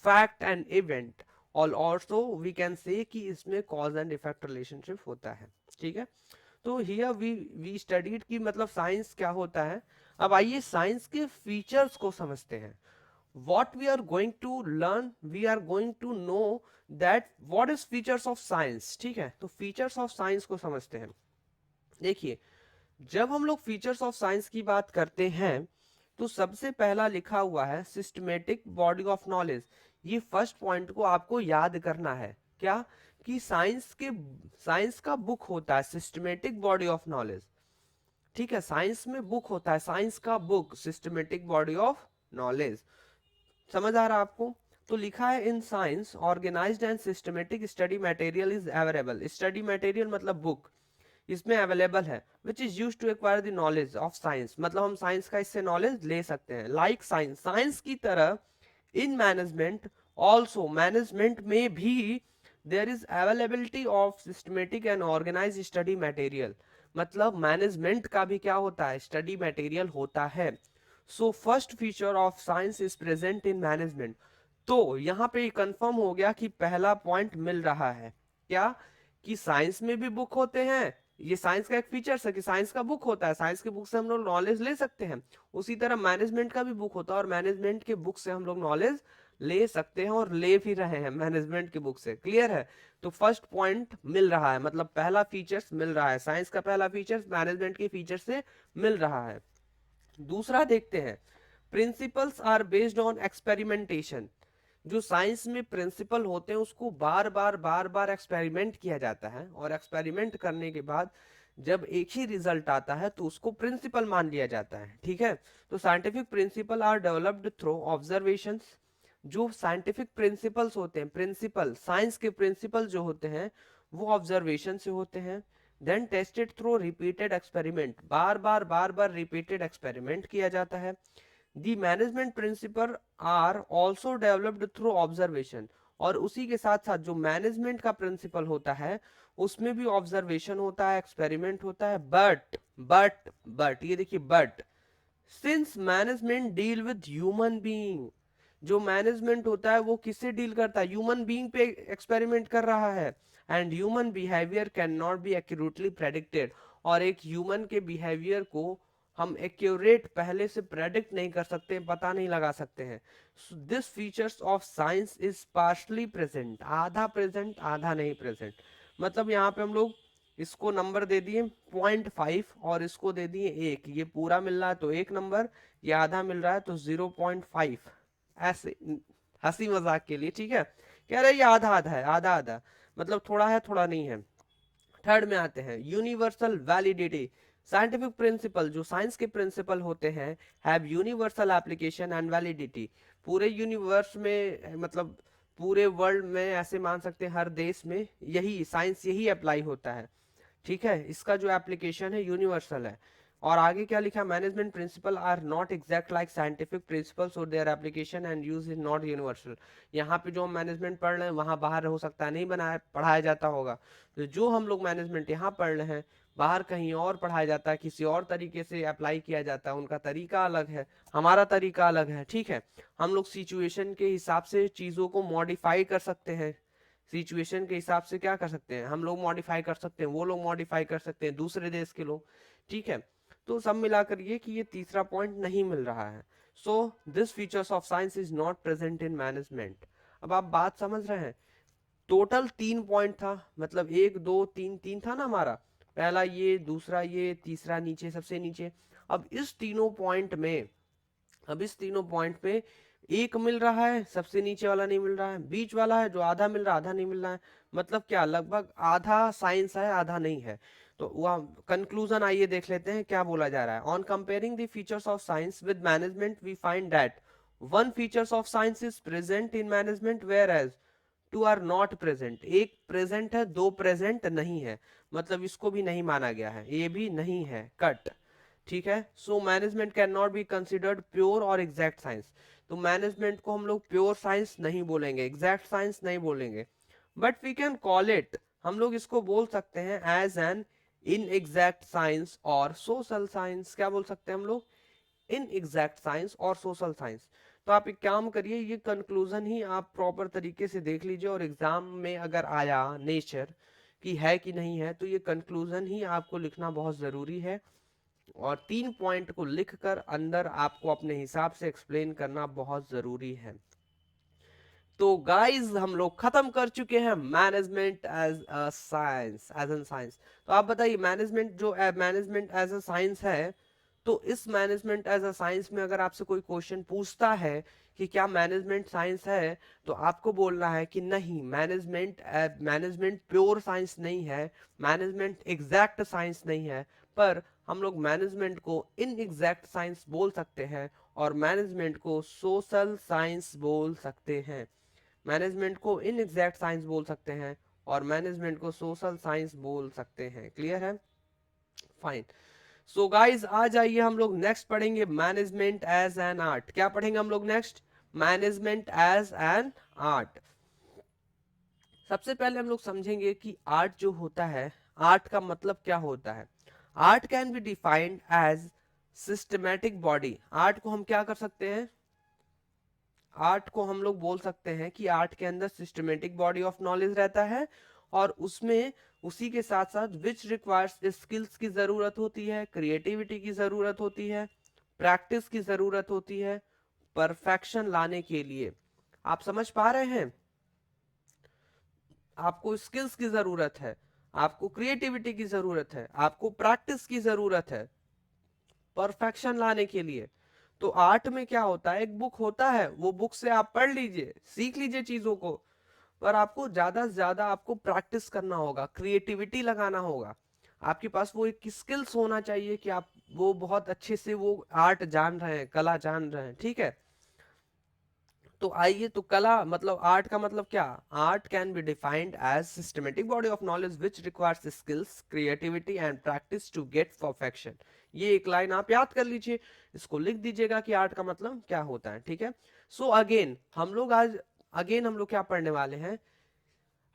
fact and event, और also we can say कि इसमें cause and effect relationship होता है, ठीक है। तो here we studied कि मतलब साइंस क्या होता है। अब आइए साइंस के फीचर्स को समझते हैं। what we are going to learn, we are going to know that what is features of science, ठीक है। तो features of science को समझते हैं। देखिए जब हम लोग फीचर्स ऑफ साइंस की बात करते हैं तो सबसे पहला लिखा हुआ है सिस्टमेटिक बॉडी ऑफ नॉलेज, ये फर्स्ट पॉइंट को आपको याद करना है, क्या कि साइंस का बुक होता है सिस्टमेटिक बॉडी ऑफ नॉलेज, ठीक है, साइंस में बुक होता है, साइंस का book systematic body of knowledge, समझ आ रहा आपको। तो लिखा है in science organised and systematic study material is available, study material मतलब बुक इसमें अवेलेबल है which is use to acquire the knowledge of science, मतलब हम साइंस का इससे नॉलेज ले सकते हैं, लाइक साइंस, साइंस की तरह इन मैनेजमेंट ऑल्सो, मैनेजमेंट में भी there is availability of systematic and organise study material, मतलब मैनेजमेंट का भी क्या होता है, स्टडी मटेरियल होता है। So first feature of science is present in management, तो यहाँ पे कंफर्म हो गया कि पहला पॉइंट मिल रहा है, क्या कि साइंस में भी बुक होते हैं, ये साइंस का एक फीचर है कि साइंस का बुक होता है, साइंस के बुक से हम लोग नॉलेज ले सकते हैं, उसी तरह मैनेजमेंट का भी बुक होता है और मैनेजमेंट के बुक से हम लोग नॉलेज ले सकते हैं और ले भी रहे हैं मैनेजमेंट के बुक से, क्लियर है। तो फर्स्ट पॉइंट मिल रहा है, मतलब पहला फीचर्स मिल रहा है, साइंस का पहला फीचर्स मैनेजमेंट के फीचर से मिल रहा है। दूसरा देखते हैं, principles are based on experimentation, जो साइंस में प्रिंसिपल होते हैं उसको बार बार एक्सपेरिमेंट किया जाता है और एक्सपेरिमेंट करने के बाद जब एक ही रिजल्ट आता है तो उसको प्रिंसिपल मान लिया जाता है, ठीक है। तो scientific principle are developed through observations, जो साइंटिफिक प्रिंसिपल्स होते हैं, प्रिंसिपल साइंस के प्रिंसिपल जो होते हैं वो ऑब्जर्वेशन से होते हैं, then tested through repeated experiment, बार बार रिपीटेड एक्सपेरिमेंट किया जाता है। The management principle are also developed through observation, और उसी के साथ साथ जो मैनेजमेंट का प्रिंसिपल होता है उसमें भी ऑब्जर्वेशन होता है, एक्सपेरिमेंट होता है, बट ये देखिए but since management deal with human being, जो मैनेजमेंट होता है वो किससे डील करता है, ह्यूमन बीइंग पे एक्सपेरिमेंट कर रहा है, and human behaviour can not be accurately predicted, और एक ह्यूमन के बिहेवियर को हम एक्यूरेट पहले से प्रेडिक्ट नहीं कर सकते, पता नहीं लगा सकते हैं। This features of science is partially present, आधा प्रेजेंट आधा नहीं प्रेजेंट, मतलब यहाँ पे हम लोग इसको नंबर दे दिए 0.5 और इसको दे दिए 1, ये पूरा मिल रहा है तो 1 नंबर, ये आधा मिल रहा है तो 0.5, ऐसे हंसी मजाक के लिए, ठीक है। कह रहे ये आधा आधा है, आधा आधा मतलब थोड़ा है थोड़ा नहीं है। थर्ड में आते हैं यूनिवर्सल वैलिडिटी, साइंटिफिक प्रिंसिपल जो साइंस के प्रिंसिपल होते हैं have universal application and validity, पूरे यूनिवर्स में मतलब पूरे वर्ल्ड में ऐसे मान सकते हैं हर देश में यही साइंस यही अप्लाई होता है, ठीक है, इसका जो एप्लीकेशन है यूनिवर्सल है। और आगे क्या लिखा, management principle are not exact like scientific principles और their application and use is not universal, यहाँ पे जो हम मैनेजमेंट पढ़ रहे हैं वहाँ बाहर हो सकता है नहीं बनाया पढ़ाया जाता होगा, तो जो हम लोग मैनेजमेंट यहाँ पढ़ रहे हैं बाहर कहीं और पढ़ाया जाता है, किसी और तरीके से अप्लाई किया जाता है, उनका तरीका अलग है, हमारा तरीका अलग है, ठीक है। हम लोग सिचुएशन के हिसाब से चीज़ों को मॉडिफाई कर सकते हैं, सिचुएशन के हिसाब से क्या कर सकते हैं, हम लोग मॉडिफाई कर सकते हैं, वो लोग मॉडिफाई कर सकते हैं, दूसरे देश के लोग, ठीक है। तो सब मिलाकर ये कि ये तीसरा पॉइंट नहीं मिल रहा है। So this features of science is not present in management. अब आप बात समझ रहे हैं, टोटल 3 पॉइंट था, मतलब 1 2 3 3 था ना हमारा, पहला ये, दूसरा ये, तीसरा नीचे, सबसे नीचे। अब इस तीनों पॉइंट में, अब इस तीनों पॉइंट पे एक मिल रहा है, सबसे नीचे वाला नहीं मिल रहा है, बीच वाला है जो आधा मिल रहा है, आधा नहीं मिल रहा है। मतलब क्या, लगभग आधा साइंस है, आधा नहीं है। तो वह कंक्लूजन आइए देख लेते हैं क्या बोला जा रहा है। On comparing the features of science with management we find that one features of science is present in management whereas two are not present. एक प्रेजेंट है, दो प्रेजेंट नहीं है, मतलब इसको भी नहीं माना गया है, ये भी नहीं है, कट, ठीक है। So management can not be considered pure और एग्जैक्ट साइंस। तो मैनेजमेंट को हम लोग प्योर साइंस नहीं बोलेंगे, एग्जैक्ट साइंस नहीं बोलेंगे, but we can call it, हम लोग इसको बोल सकते हैं as an inexact science और सोशल साइंस। क्या बोल सकते हैं हम लोग, इन एग्जैक्ट साइंस और सोशल साइंस। तो आप एक काम करिए, ये कंक्लूजन ही आप प्रॉपर तरीके से देख लीजिए, और एग्जाम में अगर आया नेचर की है कि नहीं है, तो ये कंक्लूजन ही आपको लिखना बहुत जरूरी है। और 3 पॉइंट को लिखकर अंदर आपको अपने हिसाब से एक्सप्लेन करना बहुत जरूरी है। तो गाइस हम लोग खत्म कर चुके हैं management as a science, as an science. तो आप बताइए, मैनेजमेंट जो मैनेजमेंट एज अ साइंस है, तो इस मैनेजमेंट एज अ साइंस में अगर आपसे कोई क्वेश्चन पूछता है कि क्या मैनेजमेंट साइंस है, तो आपको बोलना है कि नहीं, मैनेजमेंट प्योर साइंस नहीं है, मैनेजमेंट एग्जैक्ट साइंस नहीं है, पर हम लोग मैनेजमेंट को इन एग्जैक्ट साइंस बोल सकते हैं और मैनेजमेंट को सोशल साइंस बोल सकते हैं। मैनेजमेंट को इन एग्जैक्ट साइंस बोल सकते हैं और मैनेजमेंट को सोशल साइंस बोल सकते हैं। क्लियर है, फाइन। सो गाइस आ जाइए, हम लोग नेक्स्ट पढ़ेंगे मैनेजमेंट एज एन आर्ट। क्या पढ़ेंगे हम लोग next, management as an art. सबसे पहले हम लोग समझेंगे कि आर्ट जो होता है, आर्ट का मतलब क्या होता है। Art can be defined as systematic body. Art को हम क्या कर सकते हैं, आर्ट को हम लोग बोल सकते हैं कि आर्ट के अंदर सिस्टमेटिक बॉडी ऑफ नॉलेज रहता है, और उसमें उसी के साथ साथ विच रिक्वायर्स स्किल्स की जरूरत होती है, क्रिएटिविटी की जरूरत होती है, प्रैक्टिस की जरूरत होती है परफेक्शन लाने के लिए। आप समझ पा रहे हैं, आपको स्किल्स की जरूरत है, आपको क्रिएटिविटी की जरूरत है, आपको प्रैक्टिस की जरूरत है परफेक्शन लाने के लिए। तो आर्ट में क्या होता है, एक बुक होता है, वो बुक से आप पढ़ लीजिए, सीख लीजिए चीजों को, पर आपको ज्यादा से ज्यादा आपको प्रैक्टिस करना होगा, क्रिएटिविटी लगाना होगा। आपके पास वो एक स्किल्स होना चाहिए कि आप वो बहुत अच्छे से वो आर्ट जान रहे हैं, कला जान रहे हैं, ठीक है। तो आइए, तो कला मतलब आर्ट का मतलब क्या, art can be defined as systematic body of knowledge which requires skills, creativity and practice to get perfection. ये एक लाइन आप याद कर लीजिए, इसको लिख दीजिएगा कि आर्ट का मतलब क्या होता है, ठीक है। सो अगेन हम लोग आज हम लोग क्या पढ़ने वाले हैं,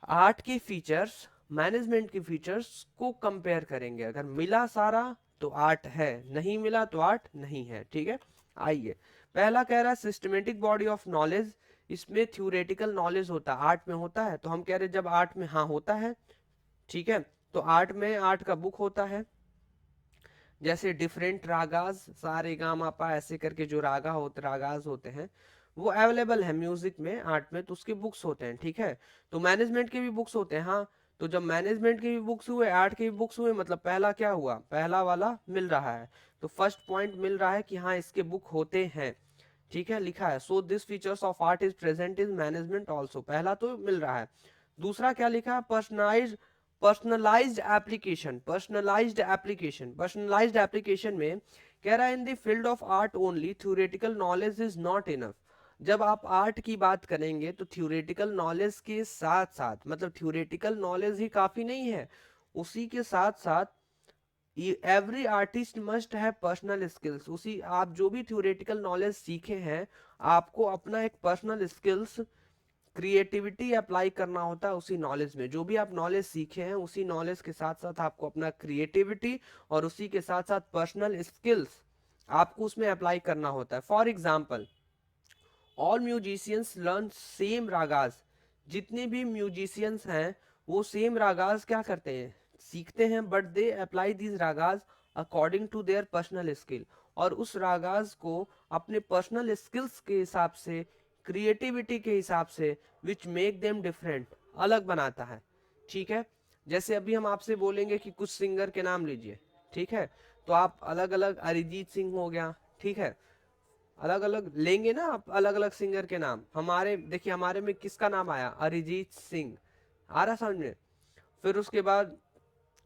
आर्ट के फीचर्स मैनेजमेंट के फीचर्स को कंपेयर करेंगे। अगर मिला सारा तो आर्ट है, नहीं मिला तो आर्ट नहीं है, ठीक है। आइए, पहला कह रहा है सिस्टमेटिक बॉडी ऑफ नॉलेज। इसमें थ्योरेटिकल नॉलेज होता है, आर्ट में होता है, तो हम कह रहे जब आर्ट में हाँ होता है, ठीक है। तो आर्ट में आर्ट का बुक होता है, जैसे डिफरेंट रागाज, सारे गामा पा ऐसे करके जो रागाज होते हैं, वो अवेलेबल है म्यूजिक में, आर्ट में, तो उसके बुक्स होते हैं, ठीक है। तो मैनेजमेंट के भी बुक्स होते हैं, हाँ। तो जब मैनेजमेंट के भी बुक्स हुए, आर्ट के भी बुक्स हुए, मतलब पहला क्या हुआ, पहला वाला मिल रहा है, तो फर्स्ट पॉइंट मिल रहा है कि हाँ इसके बुक होते हैं, ठीक है, लिखा है। So this features of art is present in management also, पहला तो मिल रहा है। दूसरा क्या लिखा है, पर्सनलाइज्ड एप्लीकेशन में कह रहा है in the field of art only theoretical knowledge is not enough. जब आप आर्ट की बात करेंगे तो थ्योरेटिकल नॉलेज के साथ साथ, मतलब थ्योरेटिकल नॉलेज ही काफी नहीं है, उसी के साथ साथ every artist must have personal skills. उसी आप जो भी थ्योरेटिकल नॉलेज सीखे हैं, आपको अपना एक पर्सनल स्किल्स, क्रिएटिविटी अप्लाई करना होता है उसी नॉलेज में। जो भी आप नॉलेज सीखे हैं, उसी नॉलेज के साथ साथ आपको अपना क्रिएटिविटी और उसी के साथ साथ पर्सनल स्किल्स आपको उसमें अप्लाई करना होता है। For example, all musicians learn same ragas, जितने भी म्यूजिशियंस हैं वो सेम रागाज क्या करते हैं, सीखते हैं, बट दे अप्लाई दीज रागाज according to their personal skill, और उस रागाज को अपने पर्सनल स्किल्स के हिसाब से, क्रिएटिविटी के हिसाब से, विच मेक देम डिफरेंट, अलग बनाता है। ठीक है, जैसे अभी हम आपसे बोलेंगे कि कुछ सिंगर के नाम लीजिए, ठीक है, तो आप अलग अलग, अरिजीत सिंह हो गया, ठीक है, अलग अलग लेंगे ना आप, अलग अलग सिंगर के नाम। हमारे देखिए, हमारे में किसका नाम आया, अरिजीत सिंह, आ रहा समझ में। फिर उसके बाद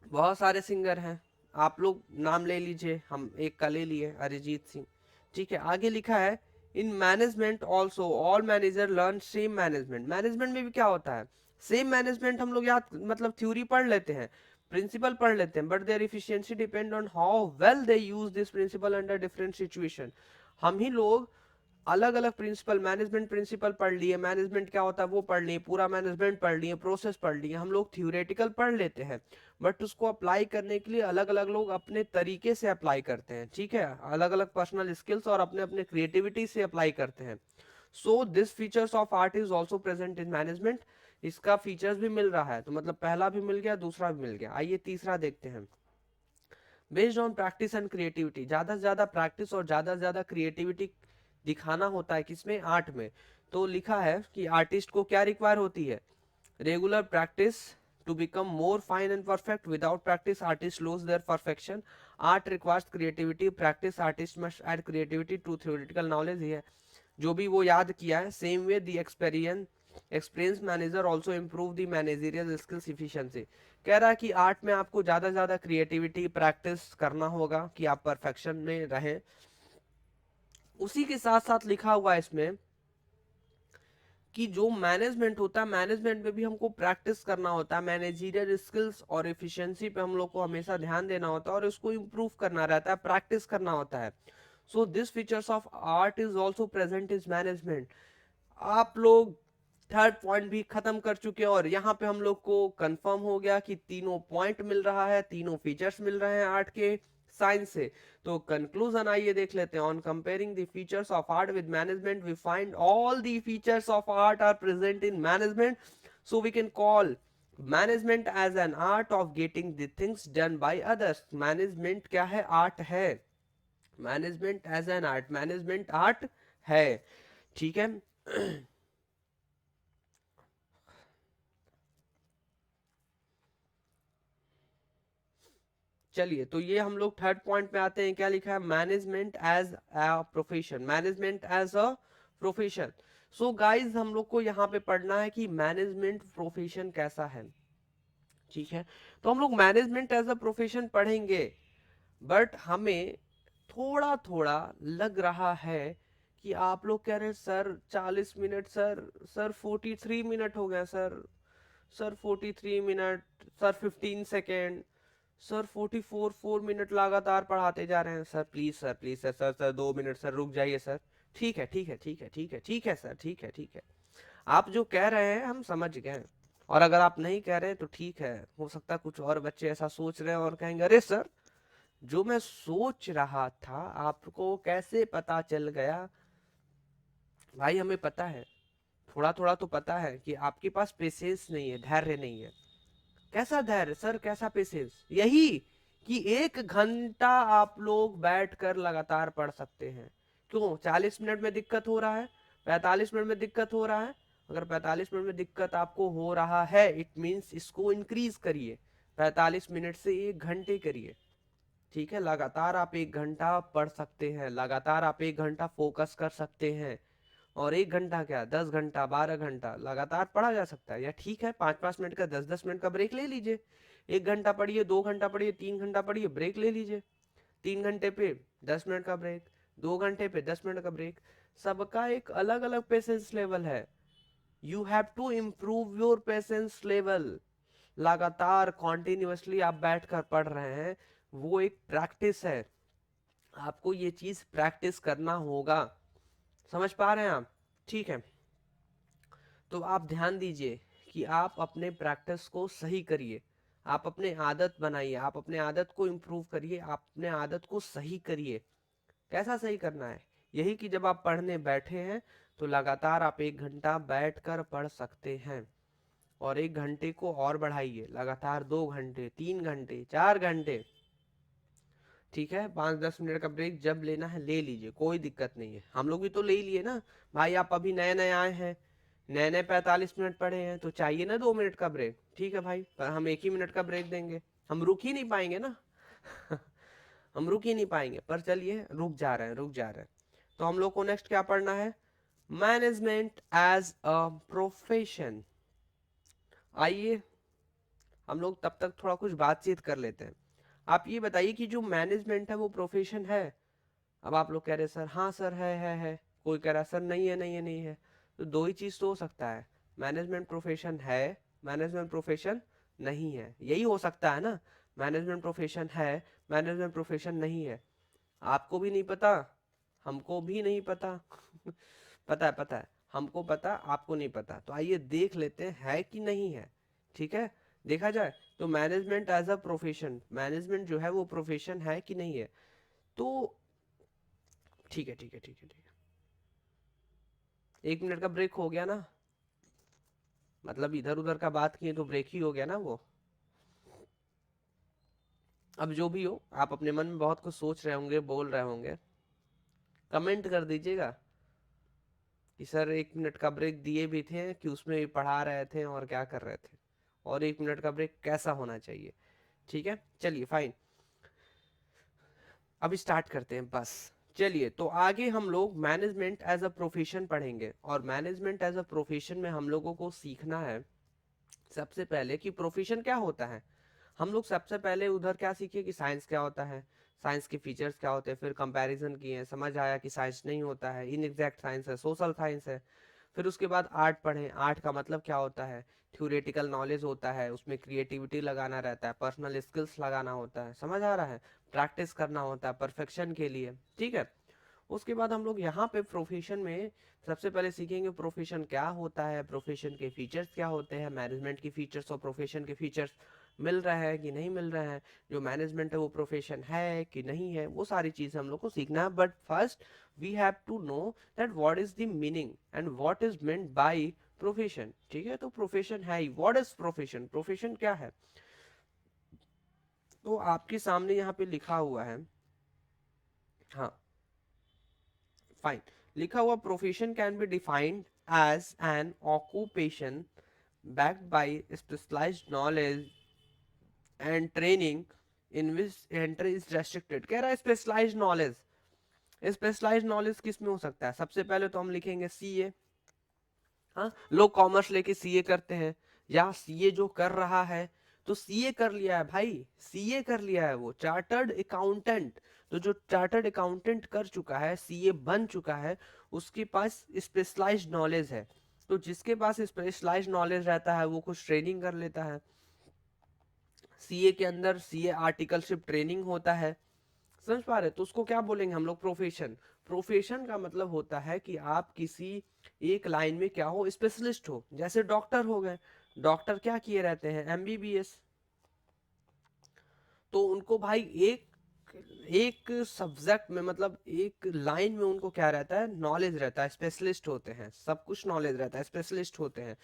बहुत सारे सिंगर हैं, आप लोग नाम ले लीजिए, हम एक का ले लिए अरिजीत सिंह। ठीक है, आगे लिखा है in management also all manager learn same management. Management में भी क्या होता है, सेम मैनेजमेंट हम लोग याद, मतलब थ्योरी पढ़ लेते हैं, प्रिंसिपल पढ़ लेते हैं, but their efficiency depend on how well they use this principle under different situation. हम ही लोग अलग अलग प्रिंसिपल, मैनेजमेंट प्रिंसिपल पढ़ लिए, मैनेजमेंट क्या होता है वो पढ़ लिए, पूरा मैनेजमेंट पढ़ लिए, प्रोसेस पढ़ लिए, हम लोग थ्योरेटिकल पढ़ लेते हैं, बट उसको अप्लाई करने के लिए अलग अलग लोग अपने तरीके से अप्लाई करते हैं। ठीक है, अलग अलग पर्सनल स्किल्स और अपने अपने क्रिएटिविटी से अप्लाई करते हैं। So this features of art is also present in management. इसका फीचर्स भी मिल रहा है, तो मतलब पहला भी मिल गया, दूसरा भी मिल गया। आइए तीसरा देखते हैं, based on practice and creativity. ज्यादा से ज्यादा प्रैक्टिस और ज्यादा से ज्यादा क्रिएटिविटी दिखाना होता है किसमें, आर्ट में। तो लिखा है कि आर्टिस्ट को क्या रिक्वायर होती है, regular practice to become more fine and perfect. Without practice artist lose their perfection. Art requires creativity, practice artist must add creativity to theoretical knowledge. है जो भी वो याद किया है, same way the experience manager also improve the managerial skills efficiency. कह रहा है कि आर्ट में आपको ज्यादा से ज्यादा क्रिएटिविटी प्रैक्टिस करना होगा कि आप परफेक्शन में रहें। उसी के साथ साथ लिखा हुआ है इसमें कि जो मैनेजमेंट होता है, मैनेजमेंट में भी हमको प्रैक्टिस करना होता है, मैनेजरियल स्किल्स और एफिशिएंसी पे हम लोग को हमेशा ध्यान देना होता है और इसको इम्प्रूव करना रहता है, प्रैक्टिस करना होता है। So this features of art is also present is management. आप लोग थर्ड पॉइंट भी खत्म कर चुके हैं और यहाँ पे हम लोग को कंफर्म हो गया कि तीनों पॉइंट मिल रहा है, तीनों फीचर्स मिल रहे हैं आर्ट के साइंस से। तो कंक्लूजन आइए देख लेते हैं। On comparing the features of art with management we find all the features of art are present in management, so we can call management as an art of getting the things done by others. Management क्या है, art है। Management as an art, management art है। ठीक है चलिए, तो ये हम लोग थर्ड पॉइंट पे आते हैं। क्या लिखा है, management as a profession, management as a profession. So guys हम लोग को यहाँ पे पढ़ना है कि मैनेजमेंट प्रोफेशन कैसा है। ठीक है, तो हम लोग मैनेजमेंट एज अ प्रोफेशन पढ़ेंगे, बट हमें थोड़ा थोड़ा लग रहा है कि आप लोग कह रहे हैं सर 40 मिनट, सर 43 मिनट हो गया, sir 43 minute, sir 15 second, sir 4 minute लगातार पढ़ाते जा रहे हैं। Sir please sir, please sir, sir 2 minute sir, रुक जाइए सर। ठीक है ठीक है ठीक है ठीक है ठीक है सर, ठीक है ठीक है, आप जो कह रहे हैं हम समझ गए। और अगर आप नहीं कह रहे तो ठीक है, हो सकता है कुछ और बच्चे ऐसा सोच रहे हैं और कहेंगे अरे सर, जो मैं सोच रहा था आपको कैसे पता चल गया। भाई हमें पता है, थोड़ा थोड़ा तो पता है कि आपके पास पेशेंस नहीं है, धैर्य नहीं है। कैसा धैर्य सर, कैसा पेशेंस, यही कि 1 घंटा आप लोग बैठकर लगातार पढ़ सकते हैं। क्यों 40 मिनट में दिक्कत हो रहा है, 45 मिनट में दिक्कत हो रहा है? अगर 45 मिनट में दिक्कत आपको हो रहा है, इट मीन्स इसको इंक्रीज करिए, 45 मिनट से 1 घंटे करिए। ठीक है, लगातार आप 1 घंटा पढ़ सकते हैं, लगातार आप 1 घंटा फोकस कर सकते हैं। और 1 घंटा क्या, 10 घंटा, 12 घंटा लगातार पढ़ा जा सकता है। या ठीक है, 5-5 मिनट का, 10-10 मिनट का ब्रेक ले लीजिए। 1 घंटा पढ़िए, 2 घंटा पढ़िए, 3 घंटा पढ़िए, ब्रेक ले लीजिए। 3 घंटे पे 10 मिनट का ब्रेक, 2 घंटे पे 10 मिनट का ब्रेक। सबका एक अलग अलग पेशेंस लेवल है। You have to improve your patience level. लगातार कॉन्टिन्यूसली आप बैठकर पढ़ रहे हैं, वो एक प्रैक्टिस है। आपको ये चीज प्रैक्टिस करना होगा। समझ पा रहे हैं आप? ठीक है, तो आप ध्यान दीजिए कि आप अपने प्रैक्टिस को सही करिए, आप अपने आदत बनाइए, आप अपने आदत को इम्प्रूव करिए, आप अपने आदत को सही करिए। कैसा सही करना है, यही कि जब आप पढ़ने बैठे हैं तो लगातार आप 1 घंटा बैठकर पढ़ सकते हैं, और 1 घंटे को और बढ़ाइए, लगातार 2 घंटे, 3 घंटे, 4 घंटे, ठीक है। 5-10 मिनट का ब्रेक जब लेना है ले लीजिए, कोई दिक्कत नहीं है। हम लोग भी तो ले ही लिए ना भाई, आप अभी नए नए आए हैं, नए नए 45 मिनट पढ़े हैं, तो चाहिए ना 2 मिनट का ब्रेक, ठीक है भाई, पर हम 1 ही मिनट का ब्रेक देंगे, हम रुक ही नहीं पाएंगे ना हम रुक ही नहीं पाएंगे, पर चलिए रुक जा रहे हैं, रुक जा रहे हैं। तो हम लोग को नेक्स्ट क्या पढ़ना है, मैनेजमेंट एज अ प्रोफेशन। आइए हम लोग तब तक थोड़ा कुछ बातचीत कर लेते हैं। आप ये बताइए कि जो मैनेजमेंट है वो प्रोफेशन है। अब आप लोग कह रहे सर हाँ सर है, कोई कह रहा सर नहीं है नहीं है नहीं है। तो दो ही चीज तो हो सकता है, मैनेजमेंट प्रोफेशन है, मैनेजमेंट प्रोफेशन नहीं है, यही हो सकता है ना। मैनेजमेंट प्रोफेशन है, मैनेजमेंट प्रोफेशन नहीं है, आपको भी नहीं पता, हमको भी नहीं पता पता है, हमको पता, आपको नहीं पता। तो आइए देख लेते हैं है कि नहीं है, ठीक है। देखा जाए तो management as a profession, management जो है वो प्रोफेशन है कि नहीं है। तो ठीक है ठीक है ठीक है ठीक है, 1 मिनट का ब्रेक हो गया ना, मतलब इधर उधर का बात किए तो ब्रेक ही हो गया ना वो। अब जो भी हो, आप अपने मन में बहुत कुछ सोच रहे होंगे, बोल रहे होंगे, कमेंट कर दीजिएगा कि सर 1 मिनट का ब्रेक दिए भी थे कि उसमें भी पढ़ा रहे थे और क्या कर रहे थे, और 1 मिनट का ब्रेक कैसा होना चाहिए, ठीक है। चलिए फाइन, अब स्टार्ट करते हैं बस। चलिए तो आगे हम लोग मैनेजमेंट एज अ प्रोफेशन पढ़ेंगे, और मैनेजमेंट एज अ प्रोफेशन में हम लोगों को सीखना है सबसे पहले कि प्रोफेशन क्या होता है। हम लोग सबसे पहले उधर क्या सीखे कि साइंस क्या होता है, साइंस के फीचर्स क्या होते हैं, फिर कंपैरिजन किए, समझ आया कि साइंस नहीं होता है, इनएग्जैक्ट साइंस है, सोशल साइंस है। फिर उसके बाद आर्ट पढ़े, आर्ट का मतलब क्या होता है, थ्योरेटिकल नॉलेज होता है, उसमें क्रिएटिविटी लगाना रहता है, पर्सनल स्किल्स लगाना होता है, समझ आ रहा है, प्रैक्टिस करना होता है परफेक्शन के लिए, ठीक है। उसके बाद हम लोग यहाँ पे प्रोफेशन में सबसे पहले सीखेंगे प्रोफेशन क्या होता है, प्रोफेशन के फीचर्स क्या होते हैं, मैनेजमेंट की फीचर्स और प्रोफेशन के फीचर्स मिल रहा है कि नहीं मिल रहा है, जो मैनेजमेंट है वो प्रोफेशन है कि नहीं है, वो सारी चीजें हम लोग को सीखना है। But first we have to know that what is the meaning and what is meant by profession, ठीक है। तो प्रोफेशन है ही, व्हाट इज प्रोफेशन, प्रोफेशन क्या है। तो आपके सामने यहाँ पे लिखा हुआ है, हाँ फाइन, लिखा हुआ profession can be defined as an occupation backed by specialized knowledge and training in which entry is restricted। कह रहा है स्पेशलाइज्ड नॉलेज, स्पेशलाइज्ड नॉलेज किस में हो सकता है, सबसे पहले तो हम लिखेंगे सीए। हाँ, लोग कॉमर्स लेके सीए करते हैं, या सीए जो कर रहा है तो सीए कर लिया है भाई, सीए कर लिया है वो चार्टर्ड अकाउंटेंट। तो जो चार्टर्ड अकाउंटेंट कर चुका है, सीए बन चुका है, उसके पास स्पेशलाइज्ड नॉलेज है। तो जिसके पास स्पेशलाइज्ड नॉलेज रहता है वो कुछ ट्रेनिंग कर लेता है, सीए के अंदर सीए आर्टिकलशिप ट्रेनिंग होता है, समझ पा रहे, तो उसको क्या बोलेंगे हम लोग, प्रोफेशन। प्रोफेशन का मतलब होता है कि आप किसी एक लाइन में क्या हो, स्पेशलिस्ट हो, जैसे डॉक्टर हो गए, डॉक्टर क्या किए रहते हैं, एमबीबीएस। तो उनको भाई एक एक सब्जेक्ट में, मतलब एक लाइन में उनको क्या रहता है, नॉलेज रहता है, स्पेशलिस्ट होते हैं, सब कुछ नॉलेज रहता है, स्पेशलिस्ट होते हैं।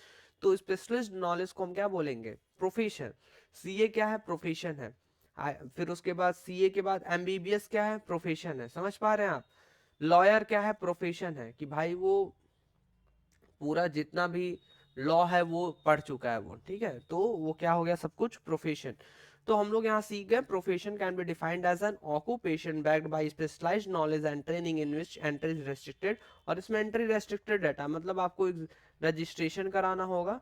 तो स्पेशलिस्ट नॉलेज को हम क्या बोलेंगे, प्रोफेशन। सीए क्या है, प्रोफेशन है। फिर उसके बाद सीए के बाद एमबीबीएस क्या है, प्रोफेशन है, समझ पा रहे हैं आप। लॉयर क्या है, प्रोफेशन है, कि भाई वो पूरा जितना भी लॉ है वो पढ़ चुका है वो, ठीक है, तो वो क्या हो गया, सब कुछ प्रोफेशन। तो हम लोग यहाँ सीख गए profession can be defined as an occupation backed by specialised knowledge and training in which entry is restricted. और इसमें एंट्री रेस्ट्रिक्टेड डाटा मतलब आपको एक रजिस्ट्रेशन कराना होगा,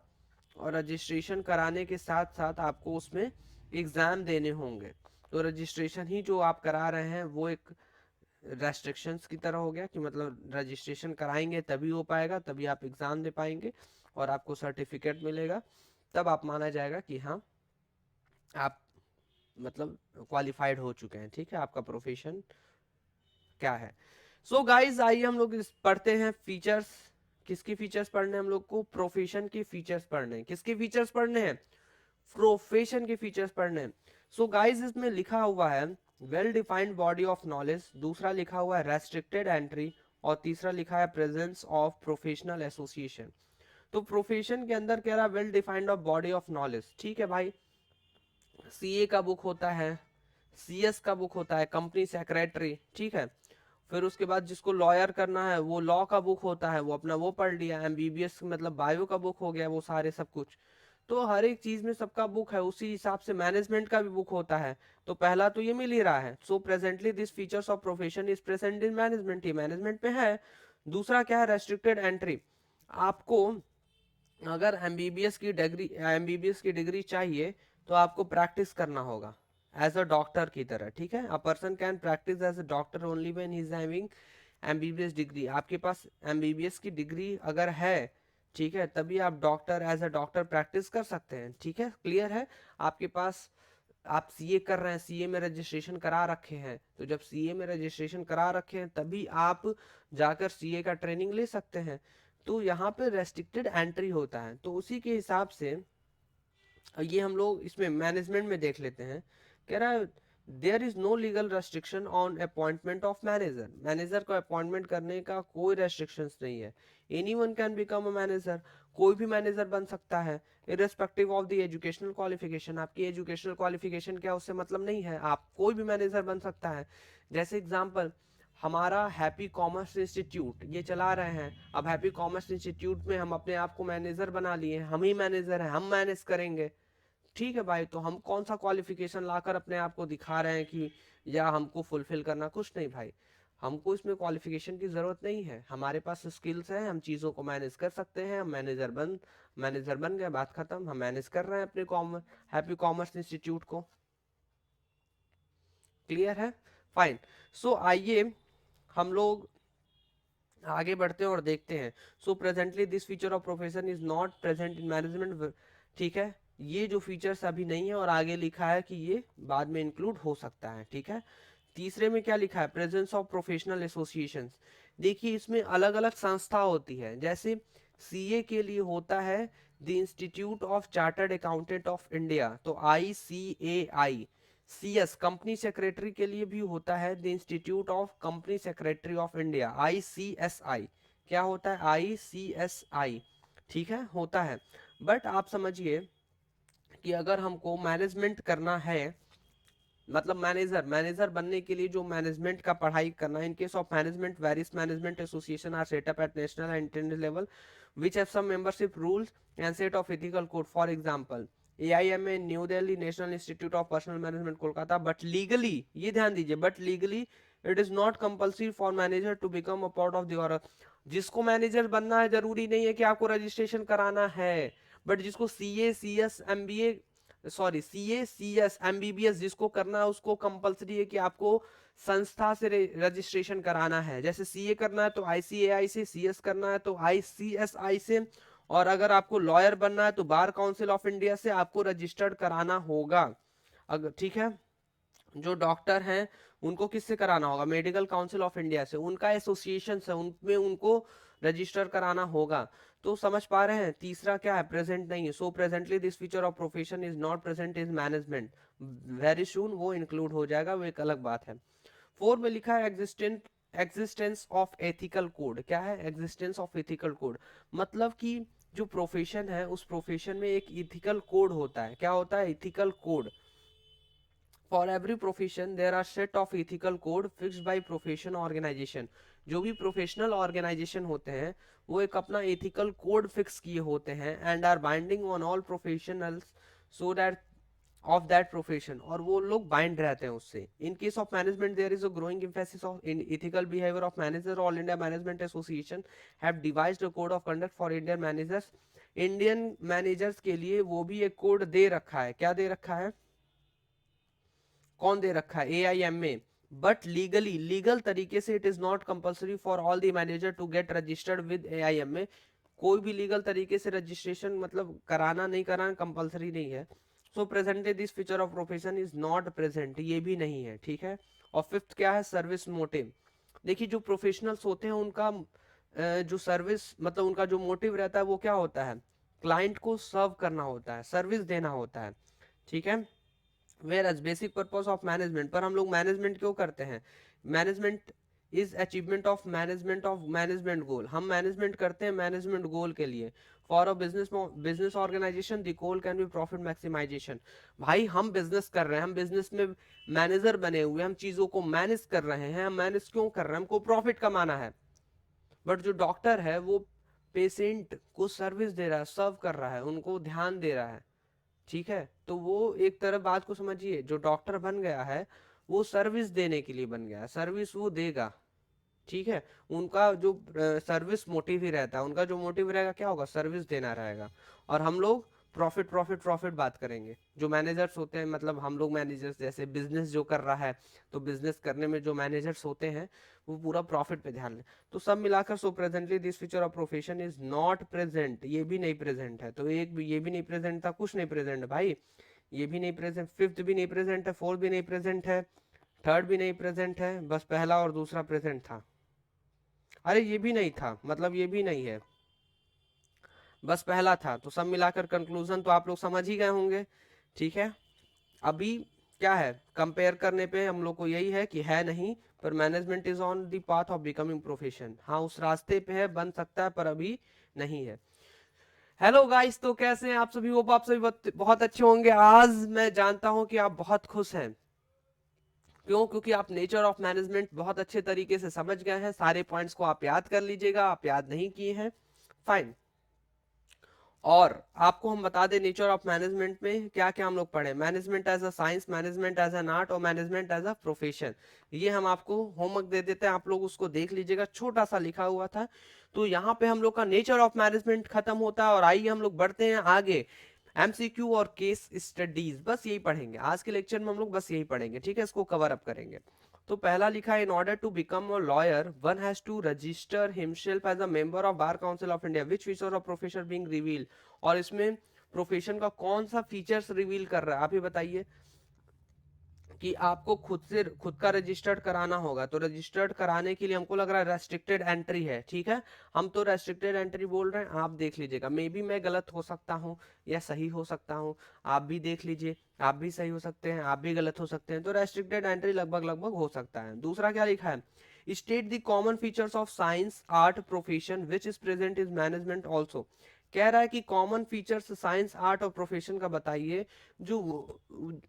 और रजिस्ट्रेशन कराने के साथ साथ आपको उसमें एग्जाम देने होंगे। तो रजिस्ट्रेशन ही जो आप करा रहे हैं वो एक रेस्ट्रिक्शंस की तरह हो गया, कि मतलब रजिस्ट्रेशन कराएंगे तभी हो पाएगा, तभी आप एग्जाम दे पाएंगे और आपको सर्टिफिकेट मिलेगा, तब आप माना जाएगा कि हाँ आप मतलब क्वालिफाइड हो चुके हैं, ठीक है, आपका प्रोफेशन क्या है। सो गाइज आइए हम लोग पढ़ते हैं फीचर्स। किसकी फीचर्स पढ़ने हैं हम लोग को, प्रोफेशन के फीचर्स पढ़ने हैं। किसके फीचर्स पढ़ने हैं, प्रोफेशन के फीचर्स पढ़ने हैं। सो गाइज इसमें लिखा हुआ है well defined body of knowledge, दूसरा लिखा हुआ है रेस्ट्रिक्टेड एंट्री, और तीसरा लिखा है प्रेजेंस ऑफ प्रोफेशनल एसोसिएशन। तो प्रोफेशन के अंदर कह रहा है well defined of body of knowledge, ठीक है भाई। सीए का बुक होता है, सीएस का बुक होता है, कंपनी सेक्रेटरी, ठीक है। फिर उसके बाद जिसको लॉयर करना है वो लॉ का बुक होता है, वो अपना वो पढ़ लिया। एमबीबीएस मतलब बायो का बुक हो गया, वो सारे सब कुछ। तो हर एक चीज में सबका बुक है, उसी हिसाब से मैनेजमेंट का भी बुक होता है। तो पहला तो ये मिल ही रहा है, so presently this features of profession is present in management, ही मैनेजमेंट में है। दूसरा क्या है, रेस्ट्रिक्टेड एंट्री। आपको अगर एमबीबीएस की डिग्री चाहिए तो आपको प्रैक्टिस करना होगा एज अ डॉक्टर की तरह, ठीक है। A person can practise as a doctor only when he is having MBBS degree. आपके पास एमबीबीएस की डिग्री अगर है, ठीक है, तभी आप doctor as a doctor practice कर सकते हैं, ठीक है। क्लियर है। आपके पास, आप सीए कर रहे हैं, सीए में रजिस्ट्रेशन करा रखे हैं, तो जब सीए में रजिस्ट्रेशन करा रखे हैं तभी आप जाकर सीए का ट्रेनिंग ले सकते हैं। तो यहाँ पे रेस्ट्रिक्टेड एंट्री होता है, तो उसी के हिसाब से ये हम लोग इसमें मैनेजमेंट में देख लेते हैं। कह रहा है there is no legal restriction on appointment of manager. Manager को अपॉइंटमेंट करने का कोई रेस्ट्रिक्शंस नहीं है। Anyone can become a manager, कोई भी मैनेजर बन सकता है, irrespective of the educational qualification. आपकी एजुकेशनल क्वालिफिकेशन क्या, उससे मतलब नहीं है, आप कोई भी मैनेजर बन सकता है। जैसे एग्जाम्पल, हमारा हैप्पी कॉमर्स इंस्टीट्यूट ये चला रहे हैं, अब हैप्पी कॉमर्स इंस्टीट्यूट में हम अपने आप को मैनेजर बना लिए, हम ही मैनेजर हैं, हम मैनेज करेंगे, ठीक है भाई। तो हम कौन सा क्वालिफिकेशन लाकर अपने आप को दिखा रहे हैं कि या हमको फुलफिल करना, कुछ नहीं भाई। हमको इसमें क्वालिफिकेशन की जरूरत नहीं है, हमारे पास स्किल्स हैं, हम चीज़ों को मैनेज कर सकते हैं। हम मैनेजर बन गए, बात खत्म, हम मैनेज कर रहे हैं अपने हैप्पी कॉमर्स इंस्टीट्यूट को। क्लियर है, फाइन। सो आइए हम लोग आगे बढ़ते हैं और देखते हैं। So presently this feature of profession is not present in management, ठीक है। ये जो फीचर्स अभी नहीं है और आगे लिखा है कि ये बाद में इंक्लूड हो सकता है, ठीक है। तीसरे में क्या लिखा है, प्रेजेंस ऑफ प्रोफेशनल एसोसिएशंस। देखिए इसमें अलग अलग संस्था होती है, जैसे सीए के लिए होता है the institute of chartered accountant of India, तो ICAI। सीएस कंपनी सेक्रेटरी के लिए भी होता है the institute of company secretary of India, ICSI। क्या होता है, ICSI, ठीक है, होता है। बट आप समझिए कि अगर हमको मैनेजमेंट करना है, मतलब मैनेजर बनने के लिए जो मैनेजमेंट का पढ़ाई करना है, in case of management various management association are set up at national and international level which have some membership rules and set of ethical code. For example, AIMA New Delhi, National Institute of Personnel Management Kolkata. But legally, ये ध्यान दीजिए, but legally it is not compulsory for manager to become a part of the order. जिसको manager बनना है जरूरी नहीं है कि आपको रजिस्ट्रेशन कराना है, बट जिसको CA CS MBA sorry CA CS MBBS जिसको करना है उसको कंपलसरी है कि आपको संस्था से रजिस्ट्रेशन कराना है। जैसे सीए करना है तो आईसीएआई से, सीएस करना है तो आईसीएसआई से, और अगर आपको लॉयर बनना है तो बार काउंसिल ऑफ इंडिया से आपको रजिस्टर्ड कराना होगा। अगर ठीक है, जो डॉक्टर हैं उनको किससे कराना होगा, मेडिकल काउंसिल ऑफ इंडिया से, उनका एसोसिएशन है उनमें उनको रजिस्टर कराना होगा। तो समझ पा रहे हैं, तीसरा क्या है, प्रेजेंट नहीं है। So presently this feature of profession is not present is management, very soon वो इंक्लूड हो जाएगा, वो एक अलग बात है। फोर में लिखा है एग्जिस्टेंस ऑफ एथिकल कोड। क्या है, एग्जिस्टेंस ऑफ एथिकल कोड, मतलब कि जो प्रोफेशन है उस प्रोफेशन में एक इथिकल कोड होता है। क्या होता है, ethical code. For every profession there are set of ethical code fixed by profession organisation. जो भी प्रोफेशनल ऑर्गेनाइजेशन होते हैं वो एक अपना इथिकल कोड फिक्स किए होते हैं and are binding on all professionals so that of that profession, और वो लोग बाइंड रहते हैं उससे। In case of management there is a growing emphasis of in ethical behaviour of manager. All India Management Association have devised a code of conduct for Indian managers. Indian managers के लिए वो भी एक code दे रखा है। क्या दे रखा है, कौन दे रखा है, AIMA। बट लीगल तरीके से it is not compulsory for all the manager to get registered with AIMA। कोई भी लीगल तरीके से रजिस्ट्रेशन मतलब कराना नहीं कराना कंपल्सरी नहीं है। So presently this feature of profession is not present, ये भी नहीं है, ठीक है। और फिफ्थ क्या है, सर्विस मोटिव। देखिए जो प्रोफेशनल्स होते हैं उनका जो सर्विस मतलब उनका जो मोटिव रहता है वो क्या होता है, क्लाइंट को सर्व करना होता है, सर्विस देना होता है, ठीक है। Whereas basic purpose of management, पर हम लोग मैनेजमेंट क्यों करते हैं, management is achievement of management goal. हम मैनेजमेंट करते हैं मैनेजमेंट गोल के लिए। For a business organisation the goal can be profit maximisation. भाई हम बिजनेस कर रहे हैं, हम बिजनेस में मैनेजर बने हुए, हम चीजों को मैनेज कर रहे हैं। हम मैनेज क्यों कर रहे हैं? हमको प्रॉफिट कमाना है। बट जो डॉक्टर है वो पेशेंट को सर्विस दे रहा है, सर्व कर रहा है, उनको ध्यान दे रहा है। ठीक है, तो वो एक तरह बात को समझिए, जो डॉक्टर बन गया है वो सर्विस देने के लिए बन गया है, सर्विस वो देगा। ठीक है, उनका जो सर्विस मोटिव ही रहता है, उनका जो मोटिव रहेगा क्या होगा? सर्विस देना रहेगा। और हम लोग प्रॉफिट प्रॉफिट प्रॉफिट बात करेंगे। जो मैनेजर्स होते हैं, मतलब हम लोग मैनेजर्स, जैसे बिजनेस जो कर रहा है, तो बिजनेस करने में जो मैनेजर्स होते हैं वो पूरा प्रॉफिट पे ध्यान दें। तो सब मिलाकर so presently this feature of profession is not present, ये भी नहीं प्रेजेंट है। तो एक भी, ये भी नहीं प्रेजेंट था, कुछ नहीं प्रेजेंट है भाई। ये भी नहीं प्रेजेंट, फिफ्थ भी नहीं प्रेजेंट है, फोर्थ भी नहीं प्रेजेंट है, थर्ड भी नहीं प्रेजेंट है, बस पहला और दूसरा प्रेजेंट था। अरे ये भी नहीं था, मतलब ये भी नहीं है, बस पहला था। तो सब मिलाकर कंक्लूजन तो आप लोग समझ ही गए होंगे। ठीक है, अभी क्या है, कंपेयर करने पे हम लोग को यही है कि है नहीं, पर management is on the path of becoming profession. हाँ, उस रास्ते पे है, बन सकता है, पर अभी नहीं है। हेलो गाइस, तो कैसे हैं आप सभी? होप आप सभी बहुत अच्छे होंगे। आज मैं जानता हूं कि आप बहुत खुश हैं। क्यों? क्योंकि आप नेचर ऑफ मैनेजमेंट बहुत अच्छे तरीके से समझ गए हैं। सारे पॉइंट्स को आप याद कर लीजिएगा, आप याद नहीं किए हैं, फाइन। और आपको हम बता दें नेचर ऑफ मैनेजमेंट में क्या क्या हम लोग पढ़े। Management as a science, management as an art और मैनेजमेंट एज अ प्रोफेशन। ये हम आपको होमवर्क दे देते हैं, आप लोग उसको देख लीजिएगा, छोटा सा लिखा हुआ था। तो यहाँ पे हम लोग का नेचर ऑफ मैनेजमेंट खत्म होता है। और आइए हम लोग बढ़ते हैं आगे, एमसीक्यू और केस स्टडीज, बस यही पढ़ेंगे आज के लेक्चर में। हम लोग बस यही पढ़ेंगे, ठीक है, इसको कवर अप करेंगे। तो पहला लिखा है, in order to become a lawyer one has to register himself as a member of Bar Council of India, which feature of profession being reveal. और इसमें प्रोफेशन का कौन सा फीचर्स रिवील कर रहा है, आप ही बताइए। कि आपको खुद से खुद का रजिस्टर्ड कराना होगा, तो रजिस्टर्ड कराने के लिए हमको लग रहा है रेस्ट्रिक्टेड एंट्री है। ठीक है, हम तो रेस्ट्रिक्टेड एंट्री बोल रहे हैं, आप देख लीजिएगा। मे बी मैं गलत हो सकता हूँ या सही हो सकता हूँ, आप भी देख लीजिए। आप भी सही हो सकते हैं, आप भी गलत हो सकते हैं। तो रेस्ट्रिक्टेड एंट्री लगभग लगभग हो सकता है। दूसरा क्या लिखा है, state the common features of science art profession which is present is management also. कह रहा है कि कॉमन फीचर्स साइंस आर्ट और प्रोफेशन का बताइए, जो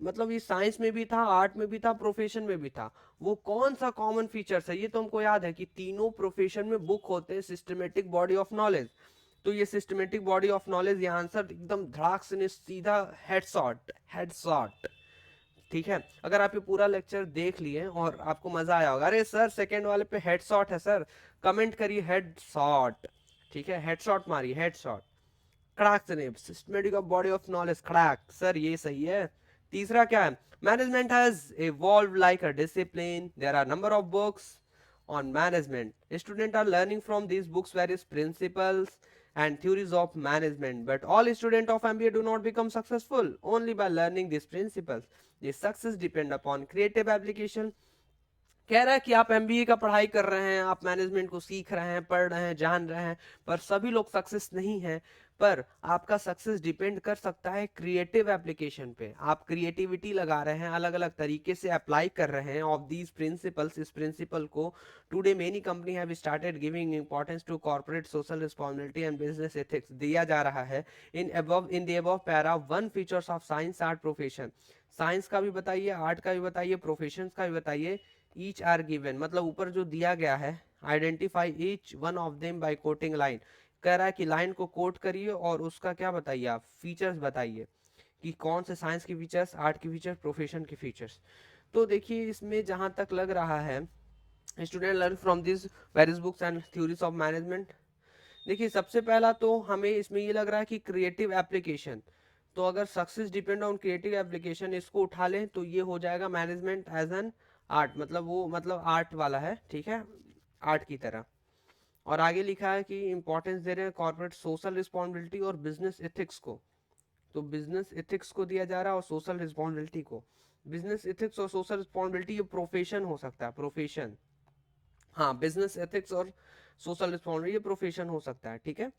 मतलब ये साइंस में भी था, आर्ट में भी था, प्रोफेशन में भी था। वो कौन सा कॉमन फीचर्स है? ये तो हमको याद है कि तीनों प्रोफेशन में बुक होते हैं, सिस्टमेटिक बॉडी ऑफ नॉलेज। तो ये सिस्टमेटिक बॉडी ऑफ नॉलेज, ये आंसर एकदम धड़ाक से सीधा हेडशॉट, हेडशॉट। ठीक है, अगर आप ये पूरा लेक्चर देख लिए और आपको मजा आया होगा, अरे सर सेकंड वाले पे हेडशॉट है सर, कमेंट करिए हेडशॉट। ठीक है, हेडशॉट मारिए, हेडशॉट, खड़ाक से नहीं, systematic of body of knowledge, खड़ाक सर, ये सही है। तीसरा क्या है, management has evolve like a discipline, there are number of books on management. Students are learning from these books various principles and theories of management. But all students of MBA do not become successful only by learning these principles. The success depend upon creative application. कह रहा है कि आप MBA का पढ़ाई कर रहे हैं, आप मैनेजमेंट को सीख रहे हैं, पढ़ रहे हैं, जान रहे हैं, पर सभी लोग सक्सेस नहीं हैं। पर आपका सक्सेस डिपेंड कर सकता है क्रिएटिव एप्लीकेशन पे। आप क्रिएटिविटी लगा रहे हैं, अलग अलग तरीके से अप्लाई कर रहे हैं ऑफ दीज प्रिंसिपल्स, इस प्रिंसिपल को। Today many company have started giving importance to corporate social responsibility and business ethics, दिया जा रहा है in the above para one features of science art profession. Science का भी बताइए, आर्ट का भी बताइए, प्रोफेशन का भी बताइए। ईच आर गिवन, मतलब ऊपर जो दिया गया है, identify each one of them by quoting line. कह रहा है कि लाइन को कोट करिए और उसका क्या बताइए, आप फीचर्स बताइए कि कौन से साइंस के फीचर्स, आर्ट के फीचर्स, प्रोफेशन के फीचर्स। तो देखिए इसमें जहां तक लग रहा है, student learn from this various books and theories of management. देखिए सबसे पहला तो हमें इसमें ये लग रहा है कि क्रिएटिव एप्लीकेशन। तो अगर success depend on creative application, इसको उठा लें तो ये हो जाएगा मैनेजमेंट एज एन आर्ट, मतलब वो मतलब आर्ट वाला है। ठीक है, आर्ट की तरह। और आगे लिखा है कि इंपॉर्टेंस दे रहे हैं कॉर्पोरेट सोशल रिस्पॉन्सिबिलिटी और बिजनेस एथिक्स को। तो बिजनेस एथिक्स को दिया जा रहा है और सोशल रिस्पॉन्सिबिलिटी को। बिजनेस एथिक्स और सोशल रिस्पॉन्सिबिलिटी ये प्रोफेशन हो सकता है, प्रोफेशन। हाँ, बिजनेस एथिक्स और सोशल रिस्पॉन्सिबिलिटी ये प्रोफेशन हो सकता है। ठीक है,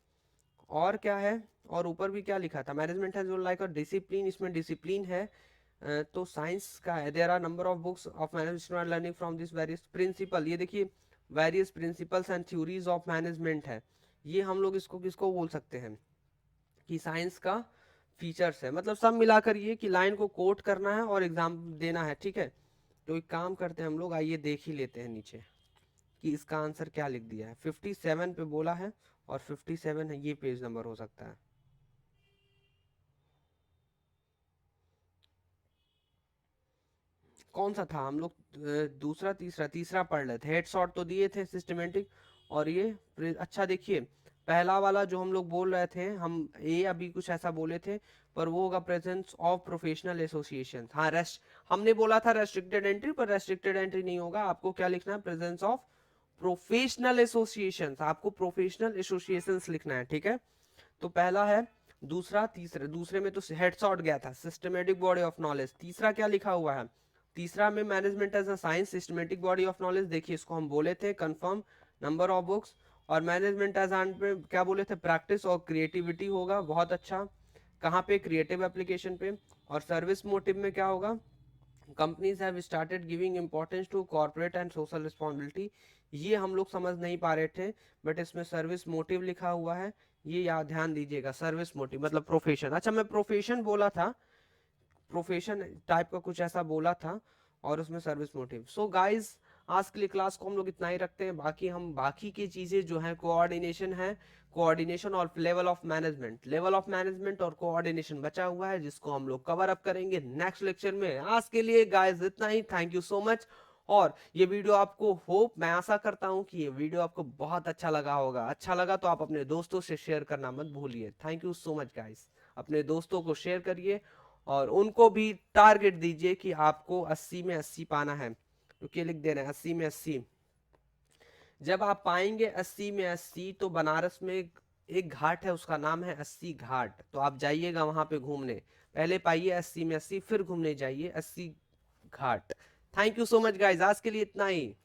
और क्या है, और ऊपर भी क्या लिखा था, मैनेजमेंट है जो लाइक डिसिप्लिन, इसमें डिसिप्लिन है। तो साइंस का है, there are number of books of management learning from this various principle. ये देखिए various principles and theories of management है, ये हम लोग इसको किसको बोल सकते हैं कि साइंस का फीचर्स है। मतलब सब मिलाकर ये कि लाइन को कोट करना है और एग्जाम देना है, ठीक है। तो एक काम करते हैं हम लोग, आइए देख ही लेते हैं नीचे कि इसका आंसर क्या लिख दिया है। 57 पे बोला है और 57 है, ये पेज नंबर हो सकता है। कौन सा था हम लोग दूसरा तीसरा तीसरा पढ़ रहे थे। हेड शॉट तो दिए थे सिस्टमेटिक, और ये अच्छा देखिए, पहला वाला जो हम लोग बोल रहे थे, हम ए अभी कुछ ऐसा बोले थे, पर वो होगा प्रेजेंस ऑफ प्रोफेशनल एसोसिएशन। हाँ रेस्ट, हमने बोला था रेस्ट्रिक्टेड एंट्री, पर रेस्ट्रिक्टेड एंट्री नहीं होगा, आपको क्या लिखना है, प्रेजेंस ऑफ प्रोफेशनल एसोसिएशन, आपको प्रोफेशनल एसोसिएशन लिखना है, ठीक है। तो पहला है, दूसरा तीसरा, दूसरे में तो हेड शॉट गया था, सिस्टमेटिक बॉडी ऑफ नॉलेज। तीसरा क्या लिखा हुआ है, तीसरा में management as a science, systematic body of knowledge, देखिए इसको हम बोले थे कंफर्म नंबर ऑफ बुक्स। और मैनेजमेंट एज एंड पे क्या बोले थे, प्रैक्टिस और क्रिएटिविटी होगा, बहुत अच्छा, कहाँ पे, क्रिएटिव एप्लीकेशन पे। और सर्विस मोटिव में क्या होगा, companies have started giving importance to corporate and social responsibility, ये हम लोग समझ नहीं पा रहे थे, बट इसमें सर्विस मोटिव लिखा हुआ है, ये याद ध्यान दीजिएगा, सर्विस मोटिव मतलब प्रोफेशन। अच्छा मैं प्रोफेशन बोला था, प्रोफेशन टाइप का कुछ ऐसा बोला था, और उसमें सर्विस मोटिव। सो गाइस, आज के लिए क्लास को हम लोग इतना ही रखते हैं, बाकी हम बाकी की चीजें जो है, कोऑर्डिनेशन है, कोऑर्डिनेशन और level of management, level of management और कोऑर्डिनेशन बचा हुआ है, जिसको हम लोग कवर अप करेंगे नेक्स्ट लेक्चर में। आज के लिए गाइस इतना ही, थैंक यू सो मच। और ये वीडियो आपको, होप मैं आशा करता हूँ कि ये वीडियो आपको बहुत अच्छा लगा होगा। अच्छा लगा तो आप अपने दोस्तों से शेयर करना मत भूलिए। Thank you so much guys, अपने दोस्तों को शेयर करिए और उनको भी टारगेट दीजिए कि आपको 80 में 80 पाना है। रुकिए लिख दे रहे हैं 80 में 80। जब आप पाएंगे 80 में 80, तो बनारस में एक घाट है, उसका नाम है 80 घाट, तो आप जाइएगा वहां पे घूमने। पहले पाइए 80 में 80, फिर घूमने जाइए 80 घाट। Thank you so much guys, आज के लिए इतना ही।